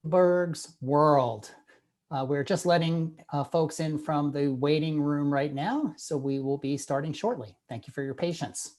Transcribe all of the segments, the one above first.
Gutenberg's world. We're just letting folks in from the waiting room right now, so we will be starting shortly. Thank you for your patience.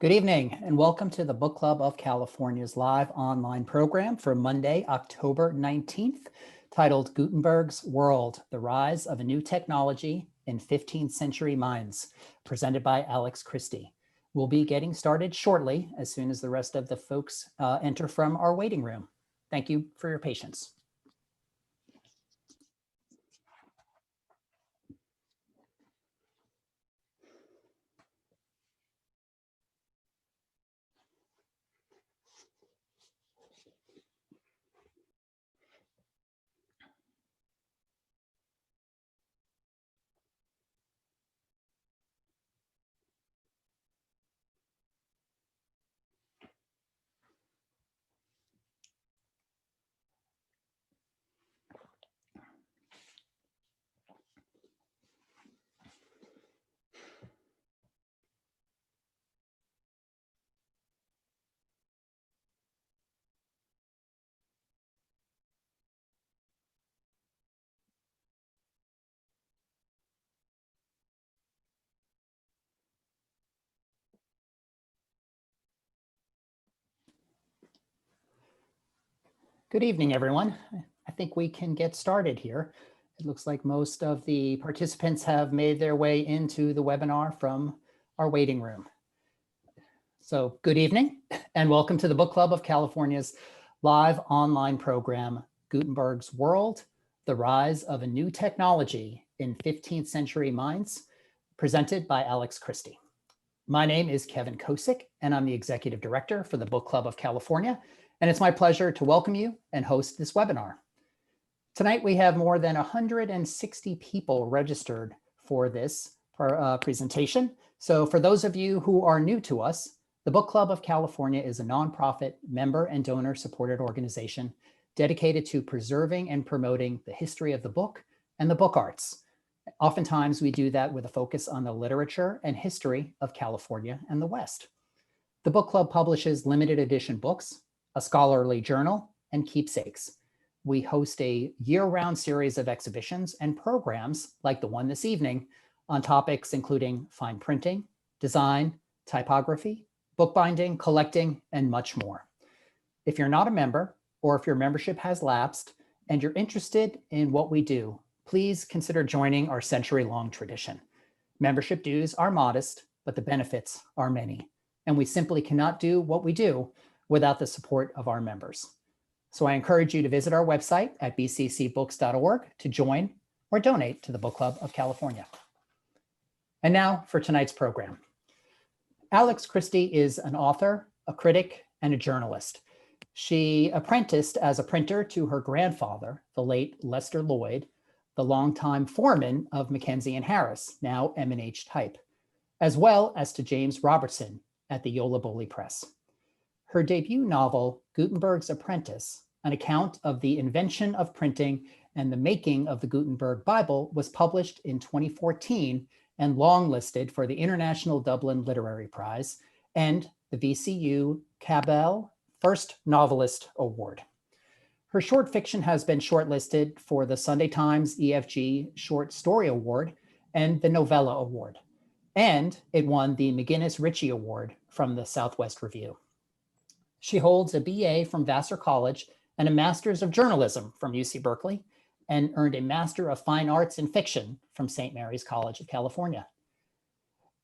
Good evening and welcome to the Book Club of California's live online program for Monday, October 19th, titled Gutenberg's World, The Rise of a New Technology in 15th Century Minds, presented by Alix Christie. We'll be getting started shortly as soon as the rest of the folks enter from our waiting room. Thank you for your patience. Good evening, everyone. I think we can get started here. It looks like most of the participants have made their way into the webinar from our waiting room. So good evening and welcome to the Book Club of California's live online program, Gutenberg's World, The Rise of a New Technology in 15th Century Minds, presented by Alix Christie. My name is Kevin Kosick, and I'm the Executive Director for the Book Club of California, and it's my pleasure to welcome you and host this webinar. Tonight, we have more than 160 people registered for this presentation. So for those of you who are new to us, the Book Club of California is a nonprofit member and donor supported organization dedicated to preserving and promoting the history of the book and the book arts. Oftentimes, we do that with a focus on the literature and history of California and the West. The book club publishes limited edition books, a scholarly journal, and keepsakes. We host a year-round series of exhibitions and programs like the one this evening on topics including fine printing, design, typography, bookbinding, collecting, and much more. If you're not a member, or if your membership has lapsed and you're interested in what we do, please consider joining our century-long tradition. Membership dues are modest, but the benefits are many, and we simply cannot do what we do without the support of our members. So I encourage you to visit our website at bccbooks.org to join or donate to the Book Club of California. And now for tonight's program. Alix Christie is an author, a critic, and a journalist. She apprenticed as a printer to her grandfather, the late Lester Lloyd, the longtime foreman of Mackenzie and Harris, now M&H Type, as well as to James Robertson at the Yola Bully Press. Her debut novel, Gutenberg's Apprentice, an account of the invention of printing and the making of the Gutenberg Bible, was published in 2014 and longlisted for the International Dublin Literary Prize and the VCU Cabell First Novelist Award. Her short fiction has been shortlisted for the Sunday Times EFG Short Story Award and the Novella Award, and it won the McGinnis-Ritchie Award from the Southwest Review. She holds a BA from Vassar College and a Master's of Journalism from UC Berkeley, and earned a Master of Fine Arts in Fiction from St. Mary's College of California.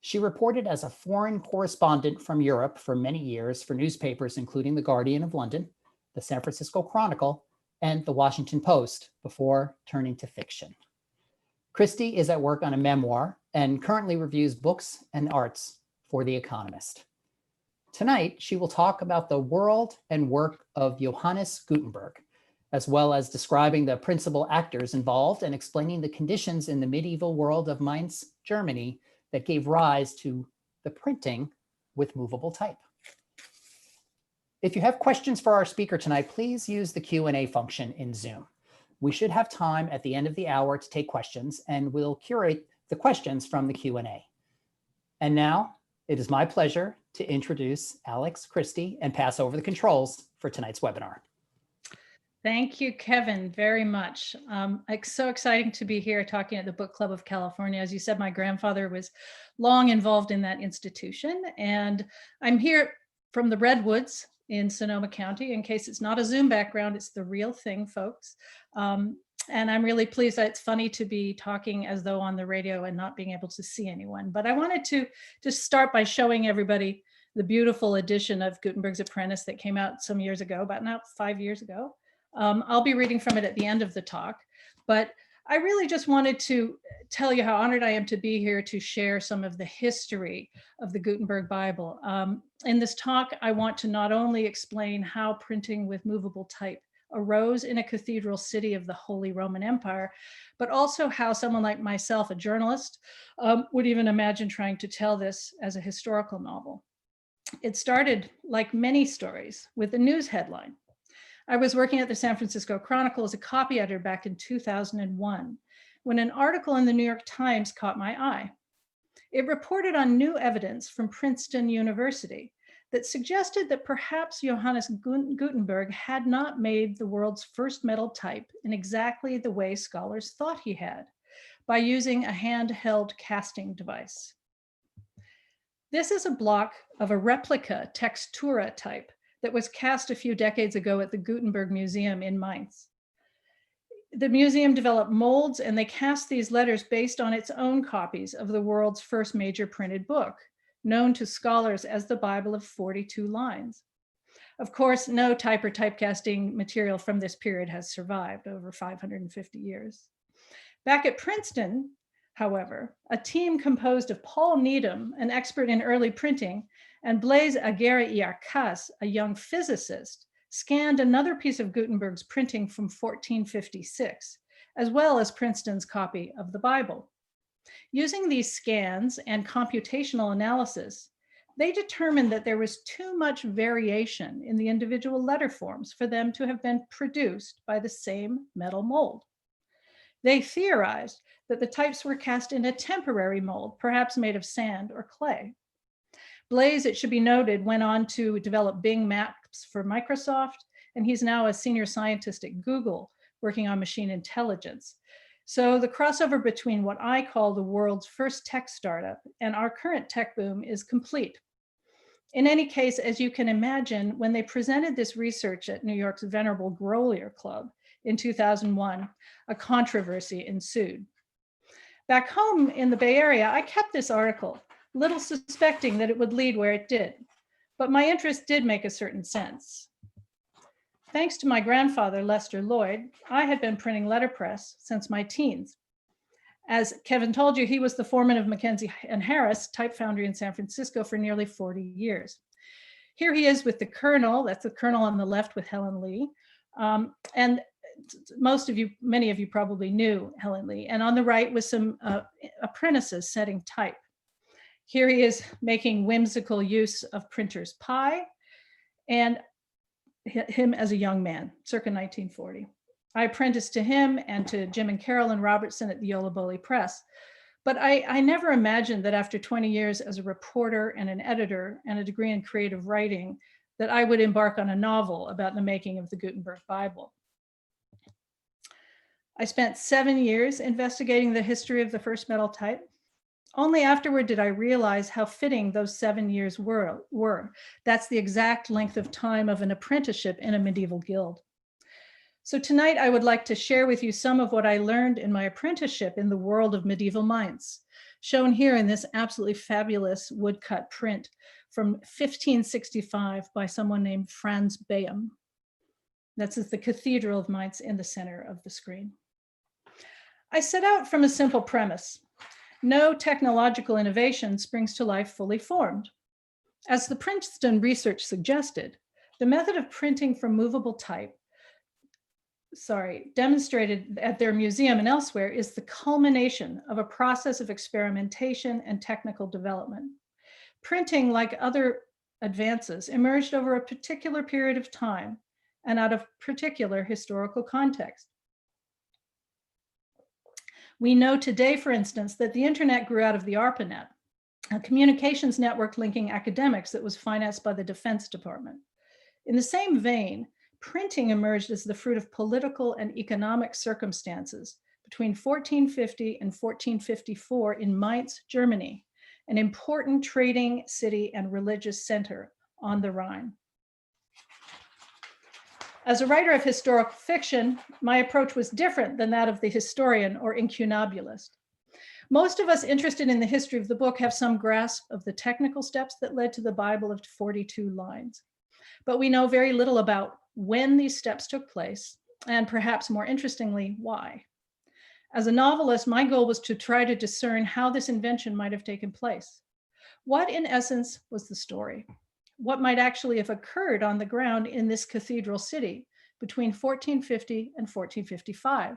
She reported as a foreign correspondent from Europe for many years for newspapers including The Guardian of London, the San Francisco Chronicle, and the Washington Post before turning to fiction. Christie is at work on a memoir and currently reviews books and arts for The Economist. Tonight, she will talk about the world and work of Johannes Gutenberg, as well as describing the principal actors involved and explaining the conditions in the medieval world of Mainz, Germany, that gave rise to the printing with movable type. If you have questions for our speaker tonight, please use the Q&A function in Zoom. We should have time at the end of the hour to take questions, and we'll curate the questions from the Q&A. And now, it is my pleasure to introduce Alix Christie and pass over the controls for tonight's webinar. Thank you, Kevin, very much. It's so exciting to be here talking at the Book Club of California. As you said, my grandfather was long involved in that institution, and I'm here from the Redwoods in Sonoma County. In case it's not a Zoom background, it's the real thing, folks. And I'm really pleased that it's funny to be talking as though on the radio and not being able to see anyone. But I wanted to just start by showing everybody the beautiful edition of Gutenberg's Apprentice that came out some years ago, about now 5 years ago. I'll be reading from it at the end of the talk, but I really just wanted to tell you how honored I am to be here to share some of the history of the Gutenberg Bible. In this talk, I want to not only explain how printing with movable type arose in a cathedral city of the Holy Roman Empire, but also how someone like myself, a journalist, would even imagine trying to tell this as a historical novel. It started, like many stories, with a news headline. I was working at the San Francisco Chronicle as a copy editor back in 2001, when an article in the New York Times caught my eye. It reported on new evidence from Princeton University that suggested that perhaps Johannes Gutenberg had not made the world's first metal type in exactly the way scholars thought he had, by using a handheld casting device. This is a block of a replica textura type that was cast a few decades ago at the Gutenberg Museum in Mainz. The museum developed molds, and they cast these letters based on its own copies of the world's first major printed book, known to scholars as the Bible of 42 lines. Of course, no type or typecasting material from this period has survived over 550 years. Back at Princeton, however, a team composed of Paul Needham, an expert in early printing, and Blaise Aguirre-Iarcas, a young physicist, scanned another piece of Gutenberg's printing from 1456, as well as Princeton's copy of the Bible. Using these scans and computational analysis, they determined that there was too much variation in the individual letter forms for them to have been produced by the same metal mold. They theorized that the types were cast in a temporary mold, perhaps made of sand or clay. Blaise, it should be noted, went on to develop Bing Maps for Microsoft, and he's now a senior scientist at Google working on machine intelligence. So the crossover between what I call the world's first tech startup and our current tech boom is complete. In any case, as you can imagine, when they presented this research at New York's Venerable Grolier Club in 2001, a controversy ensued. Back home in the Bay Area, I kept this article, little suspecting that it would lead where it did, but my interest did make a certain sense. Thanks to my grandfather, Lester Lloyd, I had been printing letterpress since my teens. As Kevin told you, he was the foreman of Mackenzie and Harris Type Foundry in San Francisco for nearly 40 years. Here he is with the Colonel, that's the Colonel on the left with Helen Lee. And many of you probably knew Helen Lee. And on the right was some apprentices setting type. Here he is making whimsical use of printer's pie, and him as a young man, circa 1940. I apprenticed to him and to Jim and Carolyn Robertson at the Yola Bowley Press. But I never imagined that after 20 years as a reporter and an editor and a degree in creative writing, that I would embark on a novel about the making of the Gutenberg Bible. I spent 7 years investigating the history of the first metal type. Only afterward did I realize how fitting those 7 years were. That's the exact length of time of an apprenticeship in a medieval guild. So tonight I would like to share with you some of what I learned in my apprenticeship in the world of medieval Mainz, shown here in this absolutely fabulous woodcut print from 1565 by someone named Franz Bayem. That's the Cathedral of Mainz in the center of the screen. I set out from a simple premise. No technological innovation springs to life fully formed. As the Princeton research suggested, the method of printing from movable type, demonstrated at their museum and elsewhere, is the culmination of a process of experimentation and technical development. Printing, like other advances, emerged over a particular period of time and out of particular historical context. We know today, for instance, that the internet grew out of the ARPANET, a communications network linking academics that was financed by the Defense Department. In the same vein, printing emerged as the fruit of political and economic circumstances between 1450 and 1454 in Mainz, Germany, an important trading city and religious center on the Rhine. As a writer of historical fiction, my approach was different than that of the historian or incunabulist. Most of us interested in the history of the book have some grasp of the technical steps that led to the Bible of 42 lines. But we know very little about when these steps took place, and perhaps more interestingly, why. As a novelist, my goal was to try to discern how this invention might have taken place. What, in essence, was the story? What might actually have occurred on the ground in this cathedral city between 1450 and 1455?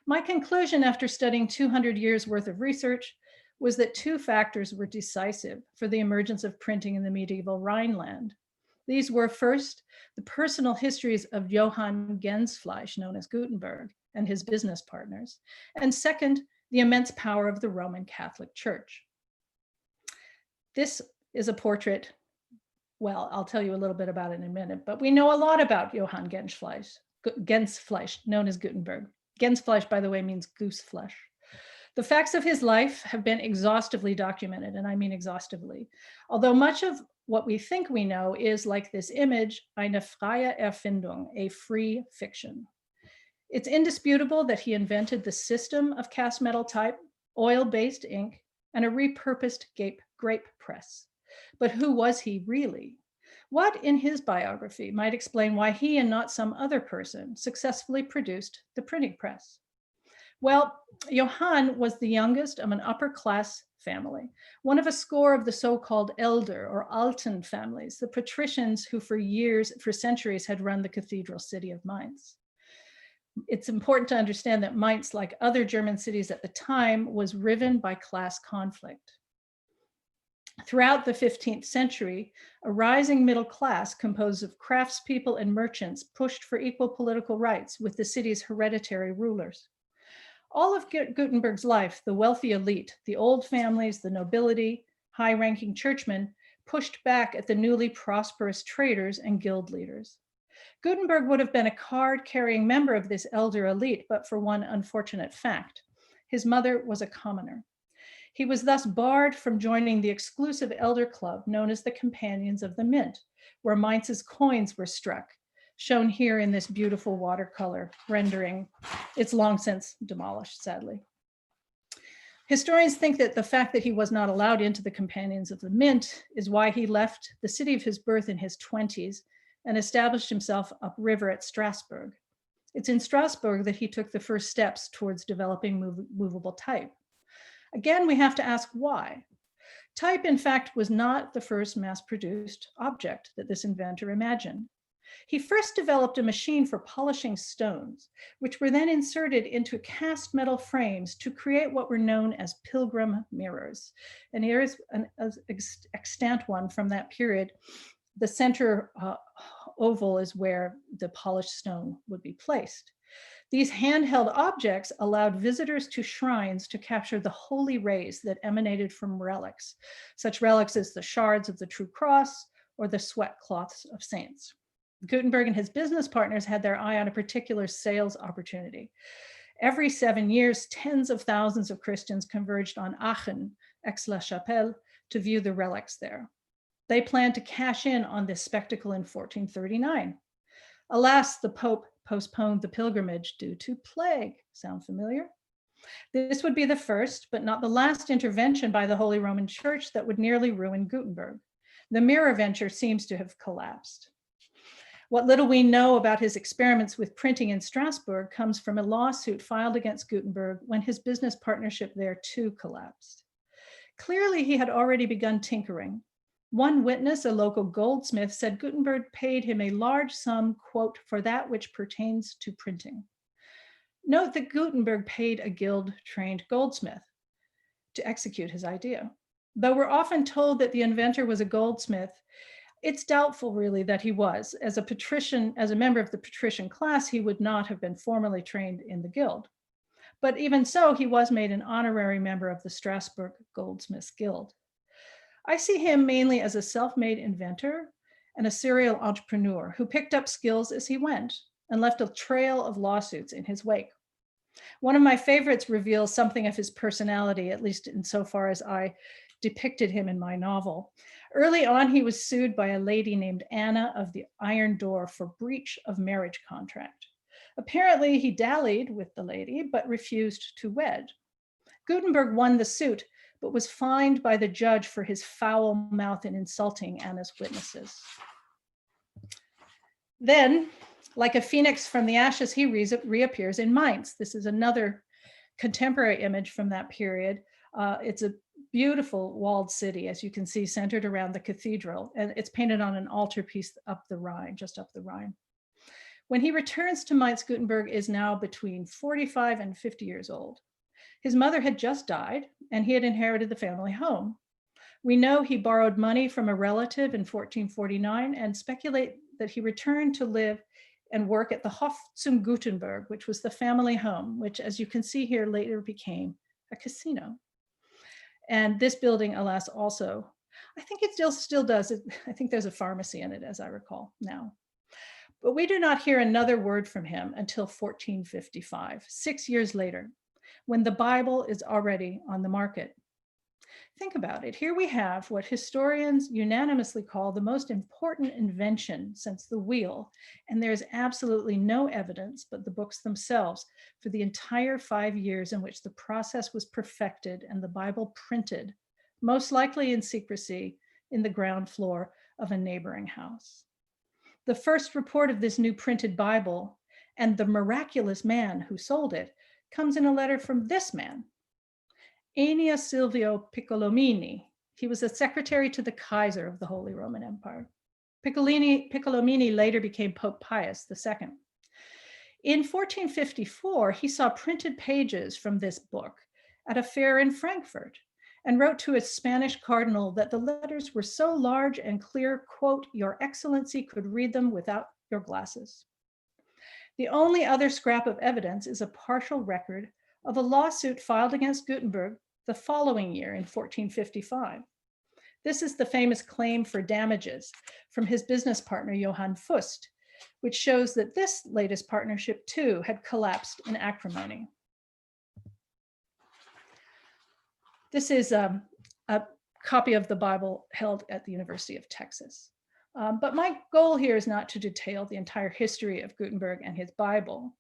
My conclusion after studying 200 years worth of research was that two factors were decisive for the emergence of printing in the medieval Rhineland. These were, first, the personal histories of Johann Gensfleisch, known as Gutenberg, and his business partners, and second, the immense power of the Roman Catholic Church. This is a portrait. Well, I'll tell you a little bit about it in a minute, but we know a lot about Johann Gensfleisch, known as Gutenberg. Gensfleisch, by the way, means goose flesh. The facts of his life have been exhaustively documented, and I mean exhaustively. Although much of what we think we know is, like this image, eine freie Erfindung, a free fiction. It's indisputable that he invented the system of cast metal type, oil-based ink, and a repurposed grape press. But who was he really? What in his biography might explain why he and not some other person successfully produced the printing press? Well, Johann was the youngest of an upper-class family, one of a score of the so-called elder or Alten families, the patricians who for centuries had run the cathedral city of Mainz. It's important to understand that Mainz, like other German cities at the time, was riven by class conflict. Throughout the 15th century, a rising middle class composed of craftspeople and merchants pushed for equal political rights with the city's hereditary rulers. All of Gutenberg's life, the wealthy elite, the old families, the nobility, high-ranking churchmen, pushed back at the newly prosperous traders and guild leaders. Gutenberg would have been a card-carrying member of this elder elite, but for one unfortunate fact. His mother was a commoner. He was thus barred from joining the exclusive elder club known as the Companions of the Mint, where Mainz's coins were struck, shown here in this beautiful watercolor rendering. It's long since demolished, sadly. Historians think that the fact that he was not allowed into the Companions of the Mint is why he left the city of his birth in his 20s and established himself upriver at Strasbourg. It's in Strasbourg that he took the first steps towards developing movable type. Again, we have to ask why. Type, in fact, was not the first mass-produced object that this inventor imagined. He first developed a machine for polishing stones, which were then inserted into cast metal frames to create what were known as Pilgrim Mirrors. And here is an extant one from that period. The center oval is where the polished stone would be placed. These handheld objects allowed visitors to shrines to capture the holy rays that emanated from relics, such relics as the shards of the true cross or the sweat cloths of saints. Gutenberg and his business partners had their eye on a particular sales opportunity. Every 7 years, tens of thousands of Christians converged on Aachen, Aix-la-Chapelle, to view the relics there. They planned to cash in on this spectacle in 1439. Alas, the Pope postponed the pilgrimage due to plague. Sound familiar? This would be the first, but not the last intervention by the Holy Roman Church that would nearly ruin Gutenberg. The mirror venture seems to have collapsed. What little we know about his experiments with printing in Strasbourg comes from a lawsuit filed against Gutenberg when his business partnership there too collapsed. Clearly, he had already begun tinkering. One witness, a local goldsmith, said Gutenberg paid him a large sum, quote, for that which pertains to printing. Note that Gutenberg paid a guild-trained goldsmith to execute his idea. Though we're often told that the inventor was a goldsmith, it's doubtful really that he was. As a member of the patrician class, he would not have been formally trained in the guild. But even so, he was made an honorary member of the Strasbourg Goldsmiths Guild. I see him mainly as a self-made inventor and a serial entrepreneur who picked up skills as he went and left a trail of lawsuits in his wake. One of my favorites reveals something of his personality, at least insofar as I depicted him in my novel. Early on, he was sued by a lady named Anna of the Iron Door for breach of marriage contract. Apparently, he dallied with the lady, but refused to wed. Gutenberg won the suit, but was fined by the judge for his foul mouth in insulting Anna's witnesses. Then, like a phoenix from the ashes, he reappears in Mainz. This is another contemporary image from that period. It's a beautiful walled city, as you can see, centered around the cathedral, and it's painted on an altarpiece up the Rhine, just up the Rhine. When he returns to Mainz, Gutenberg is now between 45 and 50 years old. His mother had just died, and he had inherited the family home. We know he borrowed money from a relative in 1449 and speculate that he returned to live and work at the Hof zum Gutenberg, which was the family home, which, as you can see here, later became a casino. And this building, alas, also, I think it still does. I think there's a pharmacy in it, as I recall now. But we do not hear another word from him until 1455, 6 years later, when the Bible is already on the market. Think about it. Here we have what historians unanimously call the most important invention since the wheel, and there's absolutely no evidence but the books themselves for the entire 5 years in which the process was perfected and the Bible printed, most likely in secrecy, in the ground floor of a neighboring house. The first report of this new printed Bible and the miraculous man who sold it comes in a letter from this man, Ennio Silvio Piccolomini. He was a secretary to the Kaiser of the Holy Roman Empire. Piccolomini later became Pope Pius II. In 1454, he saw printed pages from this book at a fair in Frankfurt and wrote to his Spanish cardinal that the letters were so large and clear, quote, "Your Excellency could read them without your glasses." The only other scrap of evidence is a partial record of a lawsuit filed against Gutenberg the following year in 1455. This is the famous claim for damages from his business partner, Johann Fust, which shows that this latest partnership too had collapsed in acrimony. This is a copy of the Bible held at the University of Texas. But my goal here is not to detail the entire history of Gutenberg and his Bible.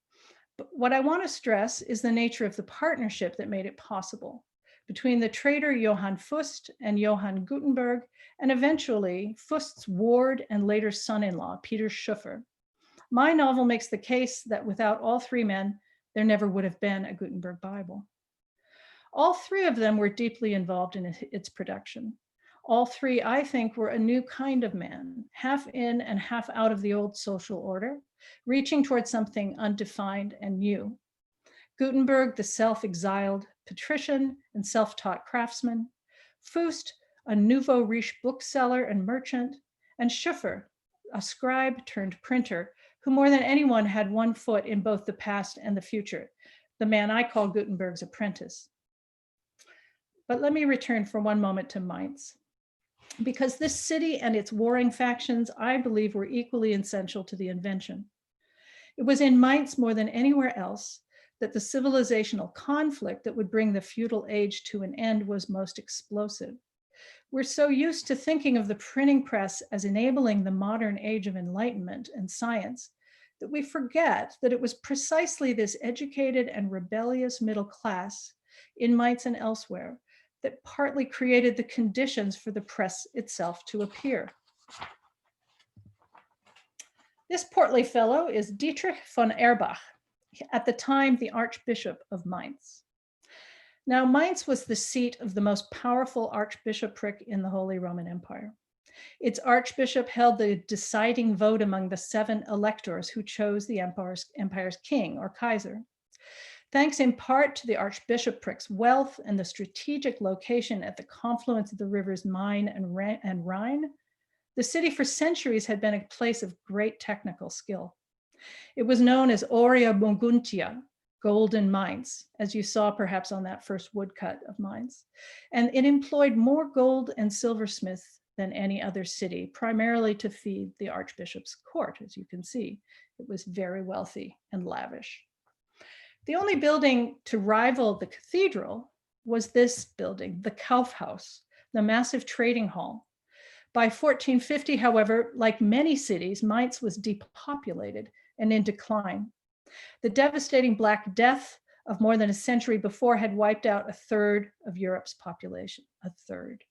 But what I want to stress is the nature of the partnership that made it possible between the trader Johann Fust and Johann Gutenberg, and eventually Fust's ward and later son-in-law, Peter Schoeffer. My novel makes the case that without all three men, there never would have been a Gutenberg Bible. All three of them were deeply involved in its production. All three, I think, were a new kind of man, half in and half out of the old social order, reaching towards something undefined and new. Gutenberg, the self-exiled patrician and self-taught craftsman, Fust, a nouveau riche bookseller and merchant, and Schoeffer, a scribe turned printer, who more than anyone had one foot in both the past and the future, the man I call Gutenberg's apprentice. But let me return for one moment to Mainz, because this city and its warring factions, I believe, were equally essential to the invention. It was in Mainz more than anywhere else that the civilizational conflict that would bring the feudal age to an end was most explosive. We're so used to thinking of the printing press as enabling the modern age of enlightenment and science that we forget that it was precisely this educated and rebellious middle class in Mainz and elsewhere that partly created the conditions for the press itself to appear. This portly fellow is Dietrich von Erbach, at the time the Archbishop of Mainz. Now, Mainz was the seat of the most powerful archbishopric in the Holy Roman Empire. Its archbishop held the deciding vote among the 7 electors who chose the empire's king or Kaiser. Thanks in part to the archbishopric's wealth and the strategic location at the confluence of the rivers Main and Rhine, the city for centuries had been a place of great technical skill. It was known as Aurea Moguntia, golden Mainz, as you saw perhaps on that first woodcut of Mainz. And it employed more gold and silversmiths than any other city, primarily to feed the archbishop's court, as you can see. It was very wealthy and lavish. The only building to rival the cathedral was this building, the Kaufhaus, the massive trading hall. By 1450, however, like many cities, Mainz was depopulated and in decline. The devastating Black Death of more than a century before had wiped out a third of Europe's population, a third.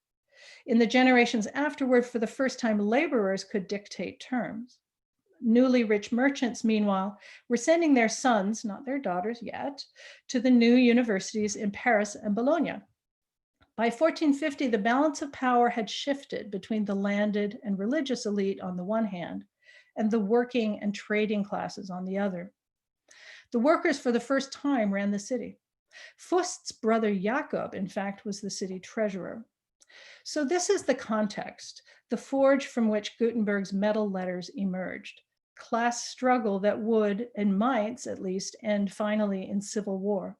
In the generations afterward, for the first time, laborers could dictate terms. Newly rich merchants, meanwhile, were sending their sons, not their daughters yet, to the new universities in Paris and Bologna. By 1450, the balance of power had shifted between the landed and religious elite on the one hand, and the working and trading classes on the other. The workers for the first time ran the city. Fust's brother Jakob, in fact, was the city treasurer. So this is the context, the forge from which Gutenberg's metal letters emerged. Class struggle that would, in Mainz at least, end finally in civil war.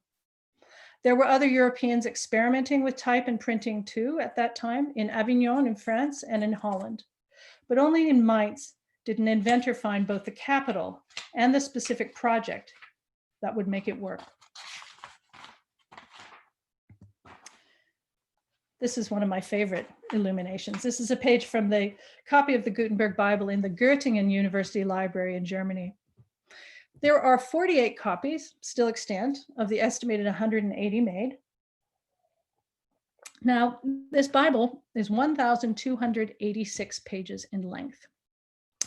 There were other Europeans experimenting with type and printing too at that time, in Avignon in France and in Holland. But only in Mainz did an inventor find both the capital and the specific project that would make it work. This is one of my favorite illuminations. This is a page from the copy of the Gutenberg Bible in the Göttingen University Library in Germany. There are 48 copies still extant of the estimated 180 made. Now, this Bible is 1,286 pages in length.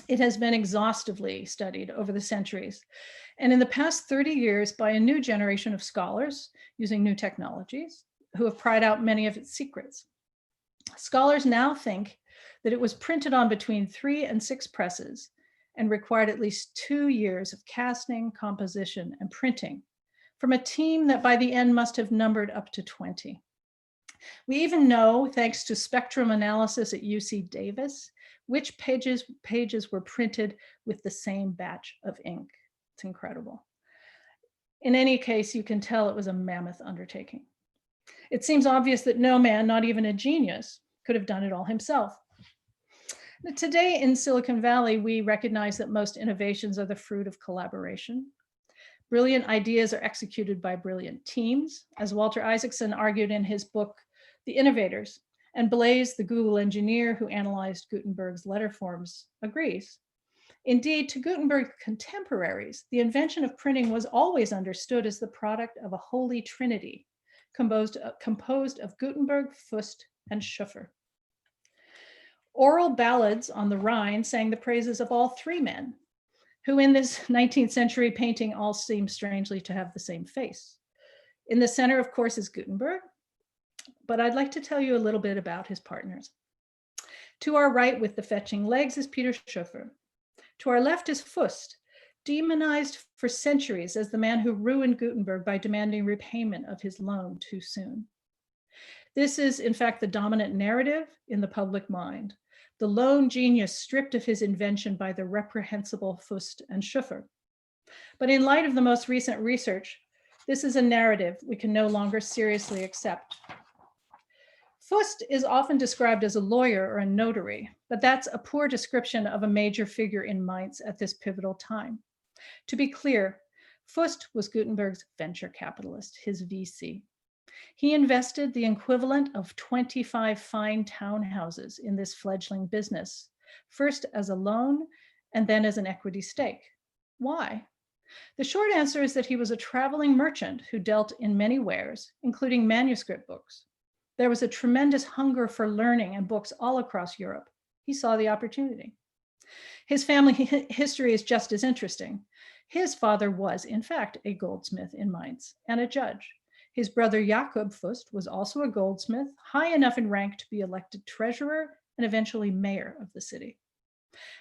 It has been exhaustively studied over the centuries, and in the past 30 years by a new generation of scholars using new technologies who have pried out many of its secrets. Scholars now think that it was printed on between 3 and 6 presses and required at least 2 years of casting, composition, and printing from a team that by the end must have numbered up to 20. We even know, thanks to spectrum analysis at UC Davis, which pages were printed with the same batch of ink. It's incredible. In any case, you can tell it was a mammoth undertaking. It seems obvious that no man, not even a genius, could have done it all himself. Today in Silicon Valley, we recognize that most innovations are the fruit of collaboration. Brilliant ideas are executed by brilliant teams, as Walter Isaacson argued in his book, The Innovators, and Blaise, the Google engineer who analyzed Gutenberg's letter forms, agrees. Indeed, to Gutenberg's contemporaries, the invention of printing was always understood as the product of a holy trinity, composed of Gutenberg, Fust, and Schoeffer. Oral ballads on the Rhine sang the praises of all 3 men, who in this 19th century painting all seem strangely to have the same face. In the center, of course, is Gutenberg, but I'd like to tell you a little bit about his partners. To our right with the fetching legs is Peter Schoeffer. To our left is Fust, demonized for centuries as the man who ruined Gutenberg by demanding repayment of his loan too soon. This is, in fact, the dominant narrative in the public mind. The lone genius stripped of his invention by the reprehensible Fust and Schoeffer. But in light of the most recent research, this is a narrative we can no longer seriously accept. Fust is often described as a lawyer or a notary, but that's a poor description of a major figure in Mainz at this pivotal time. To be clear, Fust was Gutenberg's venture capitalist, his VC. He invested the equivalent of 25 fine townhouses in this fledgling business, first as a loan and then as an equity stake. Why? The short answer is that he was a traveling merchant who dealt in many wares, including manuscript books. There was a tremendous hunger for learning and books all across Europe. He saw the opportunity. His family history is just as interesting. His father was, in fact, a goldsmith in Mainz and a judge. His brother Jakob Fust was also a goldsmith, high enough in rank to be elected treasurer and eventually mayor of the city.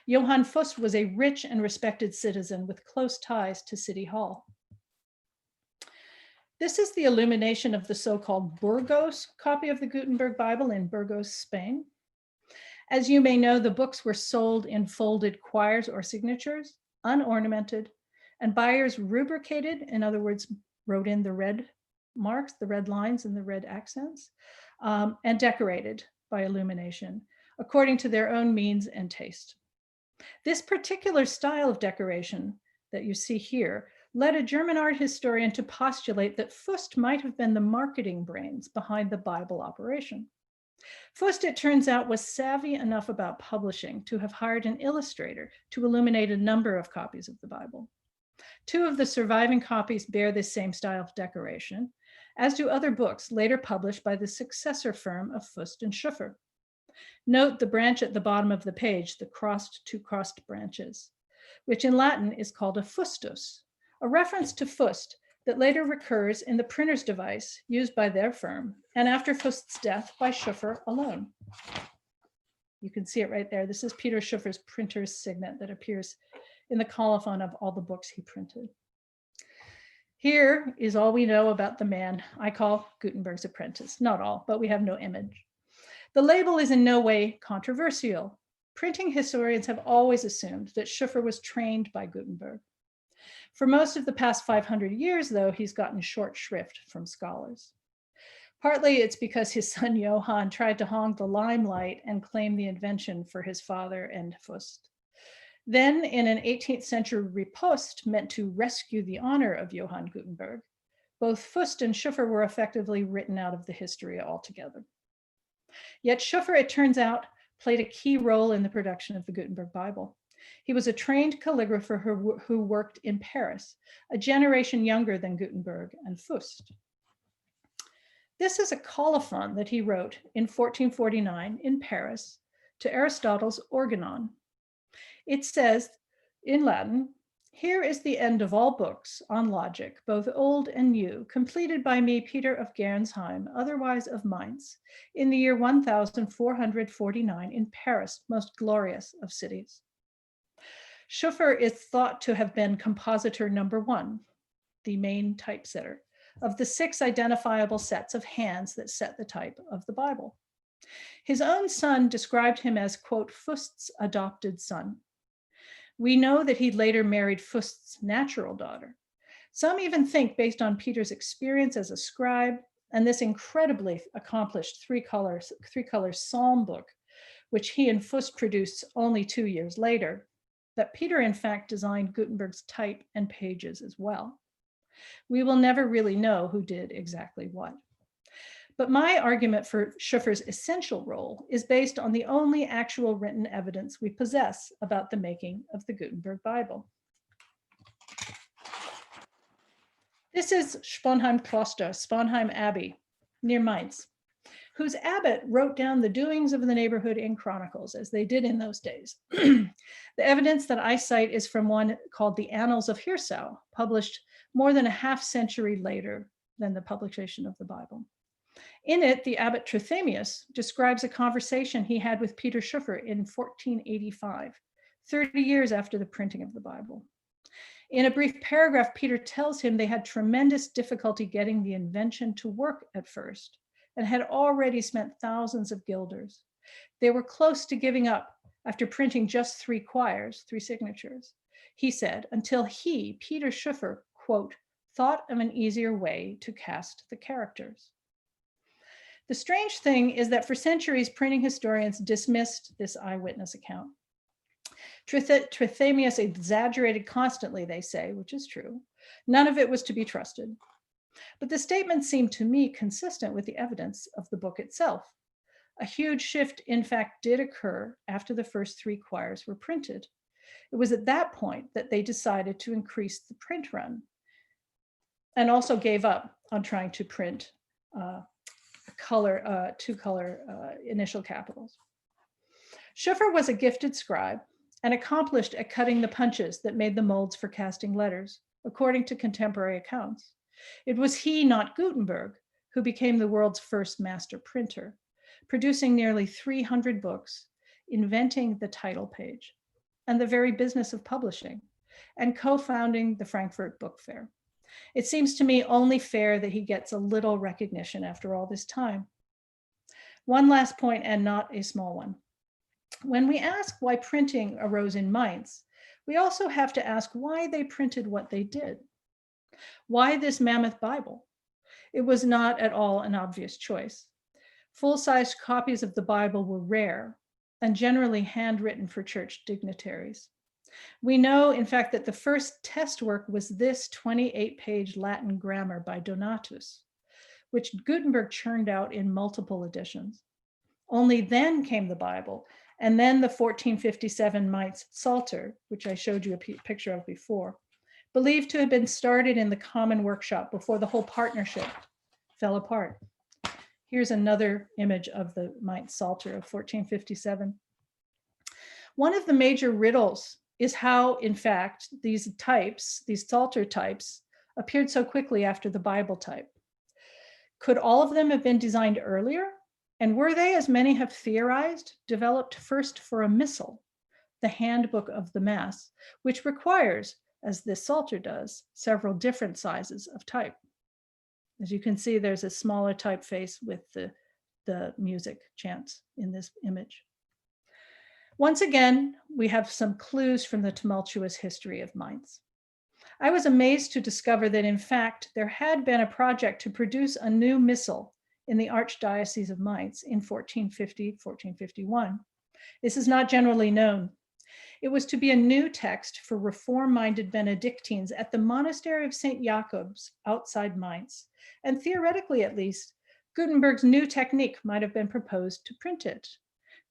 Johann Fust was a rich and respected citizen with close ties to City Hall. This is the illumination of the so-called Burgos copy of the Gutenberg Bible in Burgos, Spain. As you may know, the books were sold in folded quires or signatures, unornamented, and buyers rubricated, in other words, wrote in the red marks, the red lines and the red accents, and decorated by illumination, according to their own means and taste. This particular style of decoration that you see here led a German art historian to postulate that Fust might have been the marketing brains behind the Bible operation. Fust, it turns out, was savvy enough about publishing to have hired an illustrator to illuminate a number of copies of the Bible. 2 of the surviving copies bear this same style of decoration, as do other books later published by the successor firm of Fust and Schoeffer. Note the branch at the bottom of the page, the two crossed branches, which in Latin is called a fustus, a reference to Fust that later recurs in the printer's device used by their firm, and after Fust's death by Schoeffer alone. You can see it right there. This is Peter Schoeffer's printer's signet that appears in the colophon of all the books he printed. Here is all we know about the man I call Gutenberg's apprentice. Not all, but we have no image. The label is in no way controversial. Printing historians have always assumed that Schoeffer was trained by Gutenberg. For most of the past 500 years, though, he's gotten short shrift from scholars. Partly it's because his son Johann tried to hog the limelight and claim the invention for his father and Fust. Then, in an 18th century riposte meant to rescue the honor of Johann Gutenberg, both Fust and Schoeffer were effectively written out of the history altogether. Yet Schoeffer, it turns out, played a key role in the production of the Gutenberg Bible. He was a trained calligrapher who worked in Paris, a generation younger than Gutenberg and Fust. This is a colophon that he wrote in 1449 in Paris to Aristotle's Organon. It says in Latin, "Here is the end of all books on logic, both old and new, completed by me, Peter of Gernsheim, otherwise of Mainz, in the year 1449 in Paris, most glorious of cities." Schoeffer is thought to have been compositor number 1, the main typesetter, of the 6 identifiable sets of hands that set the type of the Bible. His own son described him as, quote, Fust's adopted son. We know that he later married Fust's natural daughter. Some even think, based on Peter's experience as a scribe and this incredibly accomplished three-color psalm book, which he and Fust produced only 2 years later, that Peter in fact designed Gutenberg's type and pages as well. We will never really know who did exactly what. But my argument for Schoeffer's essential role is based on the only actual written evidence we possess about the making of the Gutenberg Bible. This is Sponheim Kloster, Sponheim Abbey, near Mainz, whose abbot wrote down the doings of the neighborhood in chronicles, as they did in those days. The evidence that I cite is from one called the Annals of Hirsau, published more than a half century later than the publication of the Bible. In it, the abbot Trithemius describes a conversation he had with Peter Schoeffer in 1485, 30 years after the printing of the Bible. In a brief paragraph, Peter tells him they had tremendous difficulty getting the invention to work at first and had already spent thousands of guilders. They were close to giving up after printing just 3 quires, 3 signatures. He said, until he, Peter Schoeffer, quote, thought of an easier way to cast the characters. The strange thing is that for centuries, printing historians dismissed this eyewitness account. Trithemius exaggerated constantly, they say, which is true. None of it was to be trusted. But the statement seemed to me consistent with the evidence of the book itself. A huge shift, in fact, did occur after the first 3 quires were printed. It was at that point that they decided to increase the print run and also gave up on trying to print 2-color initial capitals. Schoeffer was a gifted scribe and accomplished at cutting the punches that made the molds for casting letters, according to contemporary accounts. It was he, not Gutenberg, who became the world's first master printer, producing nearly 300 books, inventing the title page and the very business of publishing, and co-founding the Frankfurt Book Fair. It seems to me only fair that he gets a little recognition after all this time. One last point, and not a small one. When we ask why printing arose in Mainz, we also have to ask why they printed what they did. Why this mammoth Bible? It was not at all an obvious choice. Full-sized copies of the Bible were rare and generally handwritten for church dignitaries. We know, in fact, that the first test work was this 28-page Latin grammar by Donatus, which Gutenberg churned out in multiple editions. Only then came the Bible, and then the 1457 Mainz Psalter, which I showed you a picture of before, believed to have been started in the common workshop before the whole partnership fell apart. Here's another image of the Mainz Psalter of 1457. One of the major riddles is how, in fact, these types, these Psalter types, appeared so quickly after the Bible type. Could all of them have been designed earlier? And were they, as many have theorized, developed first for a missal, the Handbook of the Mass, which requires, as this Psalter does, several different sizes of type. As you can see, there's a smaller typeface with the music chants in this image. Once again, we have some clues from the tumultuous history of Mainz. I was amazed to discover that, in fact, there had been a project to produce a new missal in the Archdiocese of Mainz in 1450, 1451. This is not generally known. It was to be a new text for reform-minded Benedictines at the monastery of St. Jacob's outside Mainz. And theoretically, at least, Gutenberg's new technique might have been proposed to print it.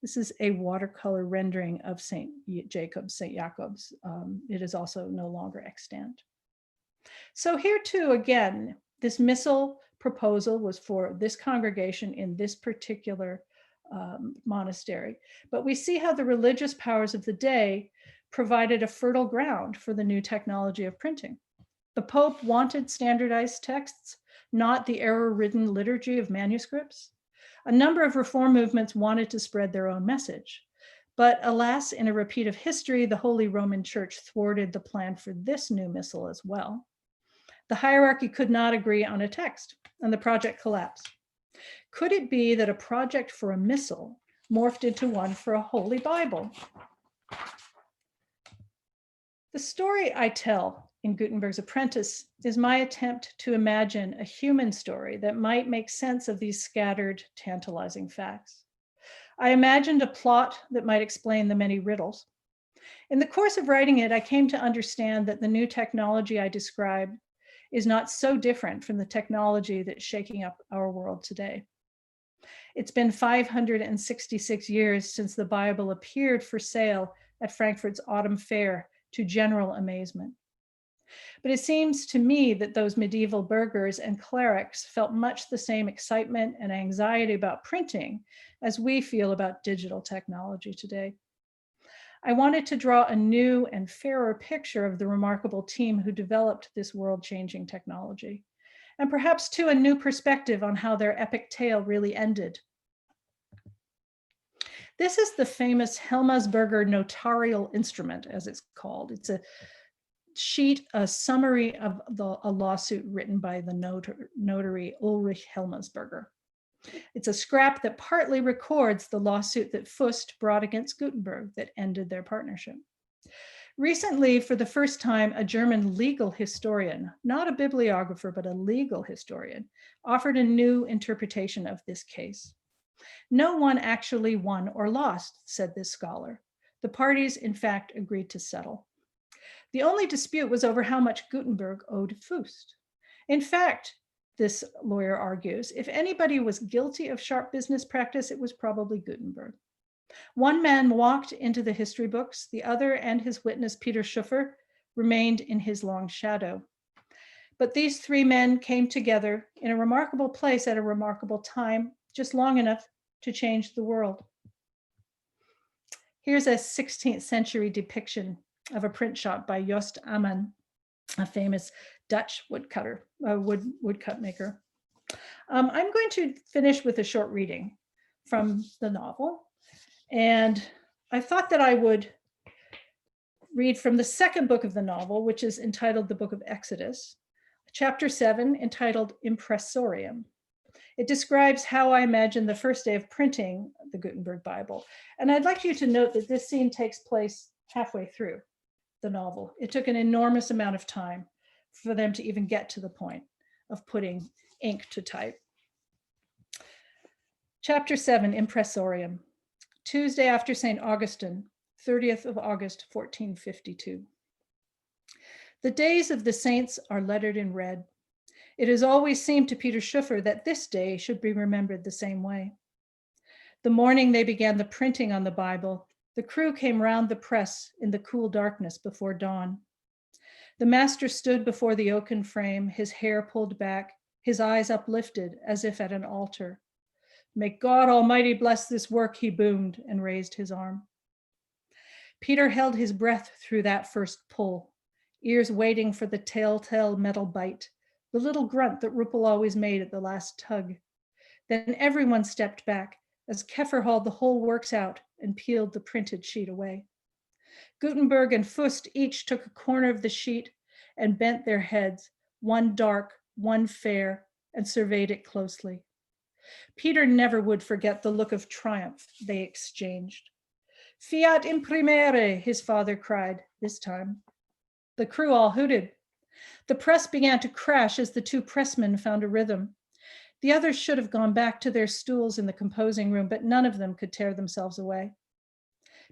This is a watercolor rendering of St. Jacob's. It is also no longer extant. So here too, again, this missal proposal was for this congregation in this particular monastery. But we see how the religious powers of the day provided a fertile ground for the new technology of printing. The Pope wanted standardized texts, not the error-ridden liturgy of manuscripts. A number of reform movements wanted to spread their own message. But alas, in a repeat of history, the Holy Roman Church thwarted the plan for this new missal as well. The hierarchy could not agree on a text, and the project collapsed. Could it be that a project for a missal morphed into one for a Holy Bible? The story I tell in Gutenberg's Apprentice is my attempt to imagine a human story that might make sense of these scattered, tantalizing facts. I imagined a plot that might explain the many riddles. In the course of writing it, I came to understand that the new technology I describe is not so different from the technology that's shaking up our world today. It's been 566 years since the Bible appeared for sale at Frankfurt's Autumn Fair to general amazement. But it seems to me that those medieval burghers and clerics felt much the same excitement and anxiety about printing as we feel about digital technology today. I wanted to draw a new and fairer picture of the remarkable team who developed this world-changing technology, and perhaps too a new perspective on how their epic tale really ended. This is the famous Helmsberger notarial instrument, as it's called. It's a sheet, a summary of a lawsuit written by the notary Ulrich Helmsberger. It's a scrap that partly records the lawsuit that Fust brought against Gutenberg that ended their partnership. Recently, for the first time, a German legal historian, not a bibliographer, but a legal historian, offered a new interpretation of this case. No one actually won or lost, said this scholar. The parties, in fact, agreed to settle. The only dispute was over how much Gutenberg owed Fust. In fact, this lawyer argues, if anybody was guilty of sharp business practice, it was probably Gutenberg. One man walked into the history books, the other and his witness, Peter Schuffer, remained in his long shadow. But these three men came together in a remarkable place at a remarkable time, just long enough to change the world. Here's a 16th century depiction of a print shop by Jost Ammann, a famous Dutch woodcut maker. I'm going to finish with a short reading from the novel. And I thought that I would read from the second book of the novel, which is entitled The Book of Exodus, chapter 7, entitled Impressorium. It describes how I imagine the first day of printing the Gutenberg Bible. And I'd like you to note that this scene takes place halfway through the novel. It took an enormous amount of time for them to even get to the point of putting ink to type. Chapter 7, Impressorium. Tuesday after St. Augustine, 30th of August, 1452. The days of the saints are lettered in red. It has always seemed to Peter Schuffer that this day should be remembered the same way. The morning they began the printing on the Bible, the crew came round the press in the cool darkness before dawn. The master stood before the oaken frame, his hair pulled back, his eyes uplifted as if at an altar. May God Almighty bless this work, he boomed and raised his arm. Peter held his breath through that first pull, ears waiting for the telltale metal bite, the little grunt that Ruppel always made at the last tug. Then everyone stepped back as Keffer hauled the whole works out and peeled the printed sheet away. Gutenberg and Fust each took a corner of the sheet and bent their heads, one dark, one fair, and surveyed it closely. Peter never would forget the look of triumph they exchanged. Fiat imprimere, his father cried this time. The crew all hooted. The press began to crash as the two pressmen found a rhythm. The others should have gone back to their stools in the composing room, but none of them could tear themselves away.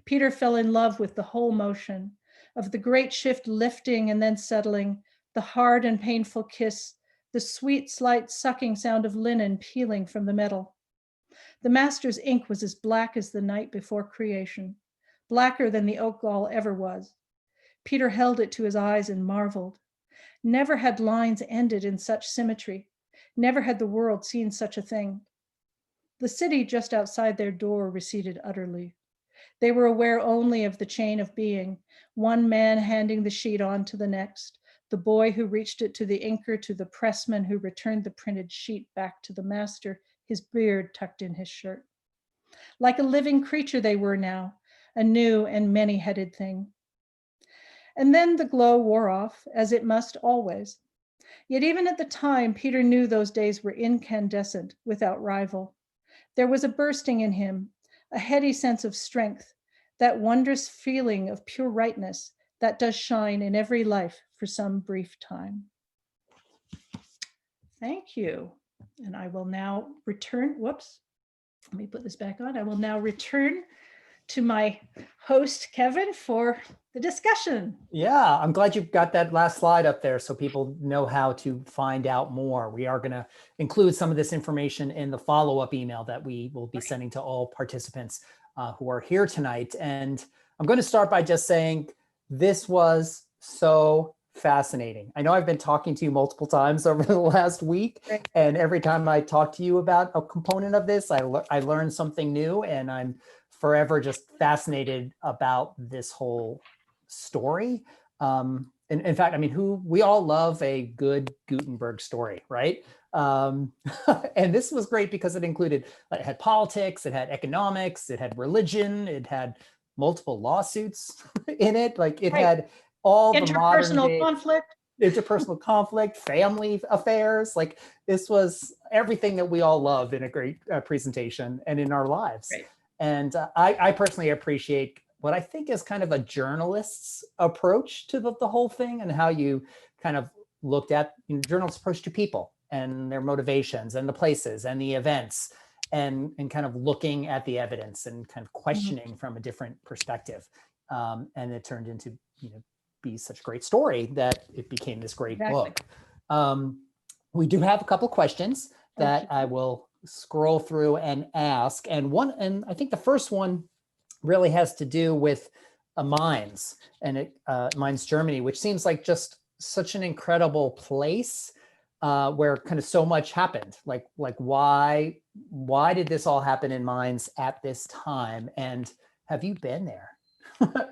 Peter fell in love with the whole motion of the great shift lifting and then settling, the hard and painful kiss, the sweet, slight sucking sound of linen peeling from the metal. The master's ink was as black as the night before creation, blacker than the oak gall ever was. Peter held it to his eyes and marveled. Never had lines ended in such symmetry. Never had the world seen such a thing. The city just outside their door receded utterly. They were aware only of the chain of being, one man handing the sheet on to the next, the boy who reached it to the inker, to the pressman who returned the printed sheet back to the master, his beard tucked in his shirt. Like a living creature they were now, a new and many-headed thing. And then the glow wore off, as it must always. Yet even at the time, Peter knew those days were incandescent, without rival. There was a bursting in him, a heady sense of strength, that wondrous feeling of pure rightness that does shine in every life for some brief time. Thank you. And I will now return, whoops, let me put this back on. I will now return to my host, Kevin, for the discussion. Yeah, I'm glad you got that last slide up there so people know how to find out more. We are going to include some of this information in the follow-up email that we will be sending to all participants who are here tonight. And I'm going to start by just saying this was so fascinating. I know I've been talking to you multiple times over the last week, and every time I talk to you about a component of this, I learn something new, and I'm forever just fascinated about this whole story. In fact, I mean, we all love a good Gutenberg story, right? And this was great because it had politics, it had economics, it had religion, it had multiple lawsuits in it. Like it had all the interpersonal conflict. Interpersonal conflict, family affairs. Like this was everything that we all love in a great presentation and in our lives. Right. And I personally appreciate what I think is kind of a journalist's approach to the whole thing, and how you kind of looked at journalists' approach to people and their motivations and the places and the events, and kind of looking at the evidence and kind of questioning from a different perspective. And it turned into, be such a great story that it became this great book. We do have a couple questions that I will scroll through and ask. And I think the first one really has to do with Mainz and Mainz, Germany, which seems like just such an incredible place where kind of so much happened. Like why did this all happen in Mainz at this time? And Have you been there?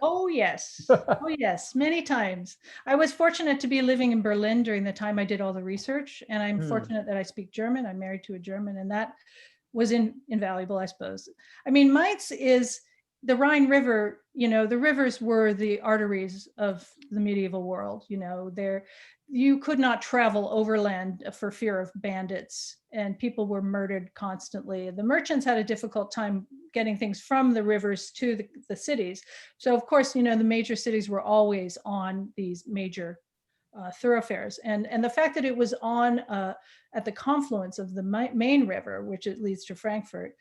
Oh, yes. Oh, yes, many times. I was fortunate to be living in Berlin during the time I did all the research, and I'm fortunate that I speak German. I'm married to a German, and that was invaluable, I suppose. I mean, Mainz is the Rhine River, the rivers were the arteries of the medieval world. You could not travel overland for fear of bandits, and people were murdered constantly. The merchants had a difficult time getting things from the rivers to the cities. So of course, the major cities were always on these major thoroughfares. And the fact that it was on at the confluence of the main river, which it leads to Frankfurt,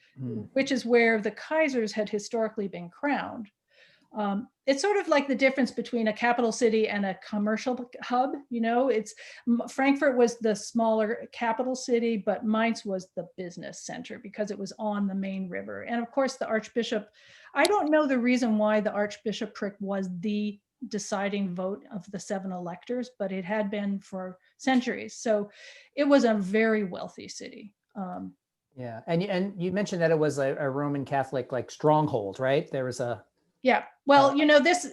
which is where the Kaisers had historically been crowned. It's sort of like the difference between a capital city and a commercial hub. Frankfurt was the smaller capital city, but Mainz was the business center because it was on the main river. And of course, the Archbishop, I don't know the reason why the Archbishopric was the deciding vote of the 7 electors, but it had been for centuries. So it was a very wealthy city. Yeah, and you mentioned that it was a Roman Catholic like stronghold, right? There was a Yeah, well,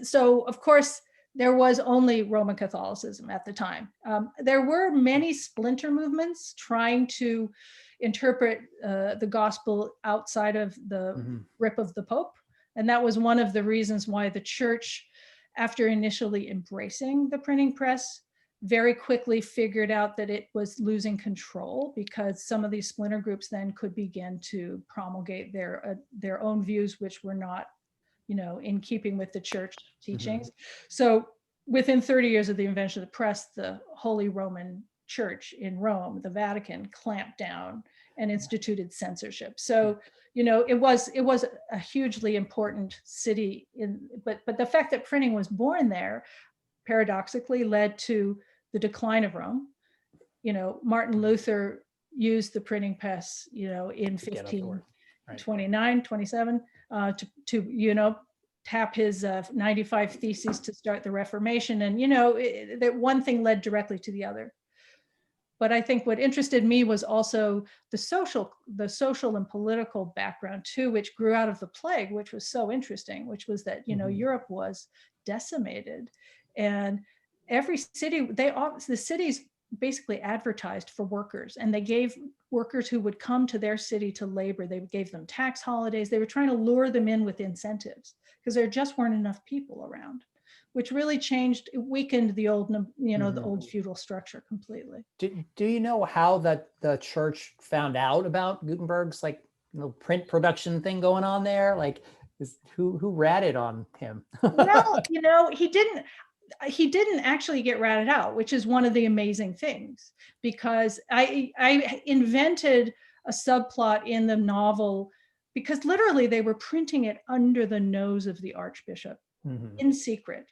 so of course there was only Roman Catholicism at the time. There were many splinter movements trying to interpret the gospel outside of the grip of the Pope. And that was one of the reasons why the church, after initially embracing the printing press, very quickly figured out that it was losing control, because some of these splinter groups then could begin to promulgate their own views, which were not in keeping with the church teachings. So within 30 years of the invention of the press, the Holy Roman Church in Rome, the Vatican, clamped down and instituted censorship. So, it was a hugely important city but the fact that printing was born there paradoxically led to the decline of Rome. Martin Luther used the printing press, in 1529, 27, to tap his 95 theses to start the Reformation. And, that one thing led directly to the other. But I think what interested me was also the social and political background too, which grew out of the plague, which was so interesting, which was that, Europe was decimated, and every city, the cities basically advertised for workers, and they gave workers who would come to their city to labor, they gave them tax holidays. They were trying to lure them in with incentives because there just weren't enough people around, which really weakened the old, the old feudal structure completely. Do you know how the church found out about Gutenberg's print production thing going on there? Like, who ratted on him? Well, he didn't actually get ratted out, which is one of the amazing things, because I invented a subplot in the novel because literally they were printing it under the nose of the Archbishop in secret,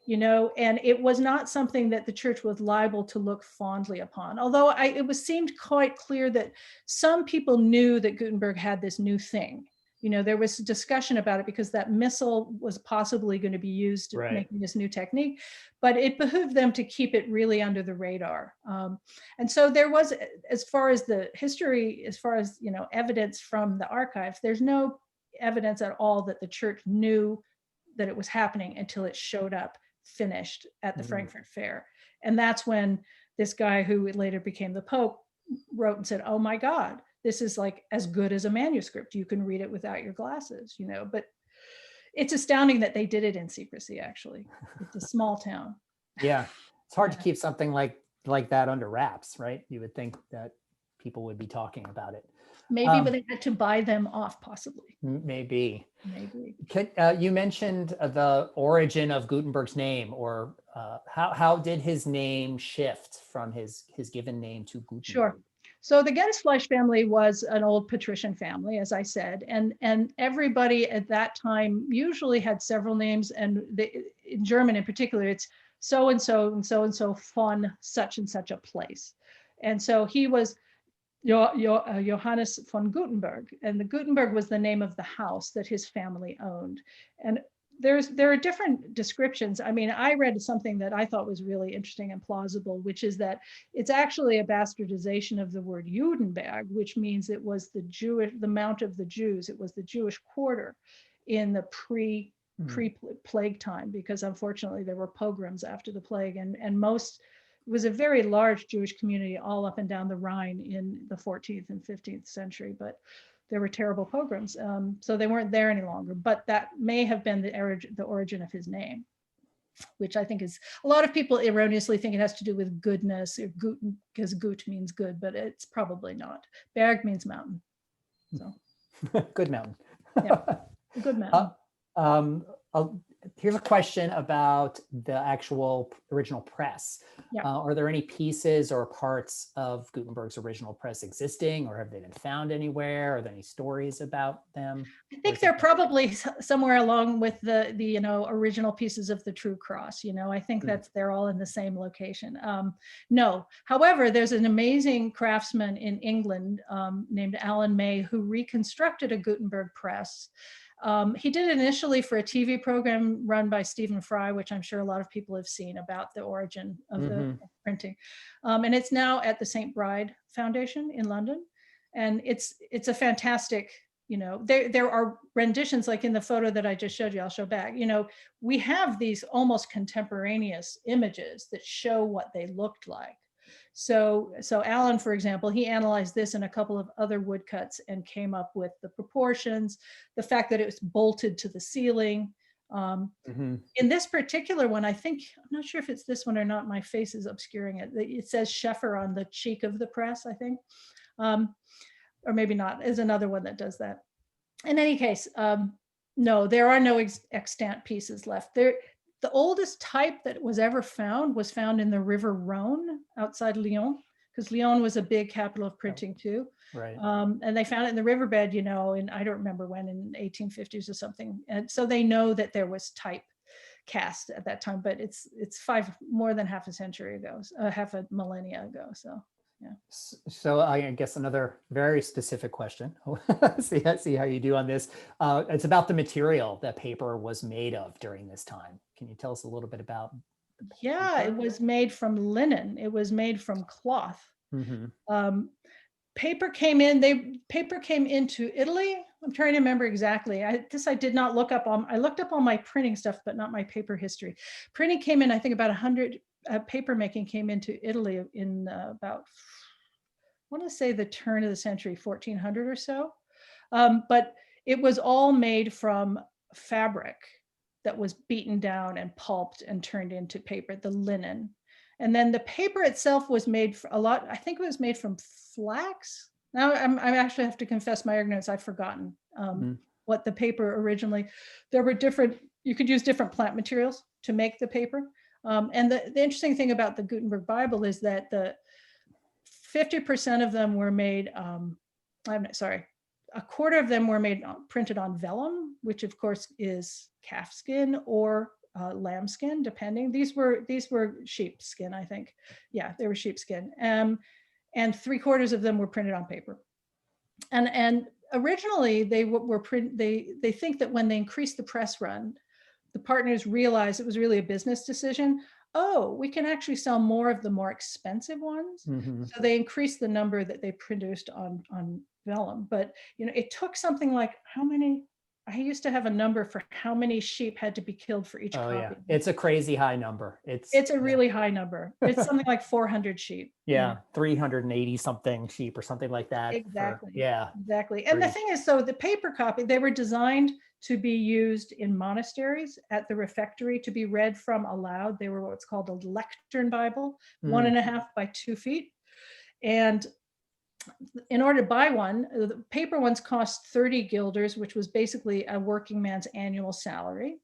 and it was not something that the church was liable to look fondly upon. Although it seemed quite clear that some people knew that Gutenberg had this new thing. There was discussion about it because that missal was possibly going to be used to making this new technique, but it behooved them to keep it really under the radar. And so there was, as far as the history, as far as, evidence from the archives, there's no evidence at all that the church knew that it was happening until it showed up finished at the Frankfurt Fair. And that's when this guy who later became the Pope wrote and said, "Oh my God, this is like as good as a manuscript. You can read it without your glasses," but it's astounding that they did it in secrecy, actually. It's a small town. Yeah. It's hard to keep something like that under wraps, right? You would think that people would be talking about it. Maybe, but they had to buy them off, possibly. Maybe. You mentioned the origin of Gutenberg's name, or how did his name shift from his given name to Gutenberg? Sure. So the Gensfleisch family was an old patrician family, as I said, and everybody at that time usually had several names, and in German in particular, it's so and so and so and so von such and such a place. And so he was Johannes von Gutenberg, and the Gutenberg was the name of the house that his family owned. And there are different descriptions. I mean, I read something that I thought was really interesting and plausible, which is that it's actually a bastardization of the word Judenberg, which means it was the Mount of the Jews. It was the Jewish quarter. in the pre-plague time, because unfortunately there were pogroms after the plague, and it was a very large Jewish community all up and down the Rhine in the 14th and 15th century, but there were terrible pogroms. So they weren't there any longer, but that may have been the origin of his name, which I think is, a lot of people erroneously think it has to do with goodness, or Guten, because Gut means good, but it's probably not. Berg means mountain. So Good mountain. yeah, good mountain. Here's a question about the actual original press. Yeah. Are there any pieces or parts of Gutenberg's original press existing, or have they been found anywhere? Are there any stories about them? I think they're probably somewhere along with the original pieces of the True Cross. I think they're all in the same location. No, however, there's an amazing craftsman in England named Alan May who reconstructed a Gutenberg press. He did it initially for a TV program run by Stephen Fry, which I'm sure a lot of people have seen, about the origin of the printing. And it's now at the St. Bride Foundation in London. And it's a fantastic, there are renditions, like in the photo that I just showed you, I'll show back, we have these almost contemporaneous images that show what they looked like. So Alan, for example, he analyzed this and a couple of other woodcuts and came up with the proportions, the fact that it was bolted to the ceiling. In this particular one, I think, I'm not sure if it's this one or not, my face is obscuring it. It says Scheffer on the cheek of the press, I think. Or maybe not, is another one that does that. In any case, no, there are no extant pieces left. The oldest type that was ever found was found in the River Rhone outside Lyon, because Lyon was a big capital of printing too. Right. And they found it in the riverbed, in I don't remember when, in 1850s or something. And so they know that there was type cast at that time, but it's more than half a century ago, half a millennia ago. So yeah. So I guess another very specific question. see how you do on this. It's about the material that paper was made of during this time. Can you tell us a little bit about? Yeah, it was made from linen. It was made from cloth. Paper came into Italy. I'm trying to remember exactly. I did not look up on. I looked up all my printing stuff, but not my paper history. Printing came in, I think, about 100. Paper making came into Italy in about, I want to say, the turn of the century, 1400 or so. But it was all made from fabric that was beaten down and pulped and turned into paper, the linen. And then the paper itself was made I think it was made from flax. Now I actually have to confess my ignorance. I've forgotten what the paper originally, you could use different plant materials to make the paper. And the interesting thing about the Gutenberg Bible is that the 50% of them were made, a quarter of them were printed on vellum, which of course is calf skin or lamb skin, depending. These were sheepskin, I think. Yeah, they were sheepskin. And 3/4 of them were printed on paper. And originally they they think that when they increased the press run, the partners realized it was really a business decision. Oh, we can actually sell more of the more expensive ones. So they increased the number that they produced on vellum. But it took something like, how many? I used to have a number for how many sheep had to be killed for each copy. Yeah, it's a crazy high number. It's a really high number. It's something like 400 sheep. Yeah, 380 something sheep or something like that. Exactly. Exactly. And the thing is, so the paper copy, they were designed to be used in monasteries at the refectory to be read from aloud. They were what's called a lectern Bible, 1.5 by 2 feet. And in order to buy one, the paper ones cost 30 guilders, which was basically a working man's annual salary.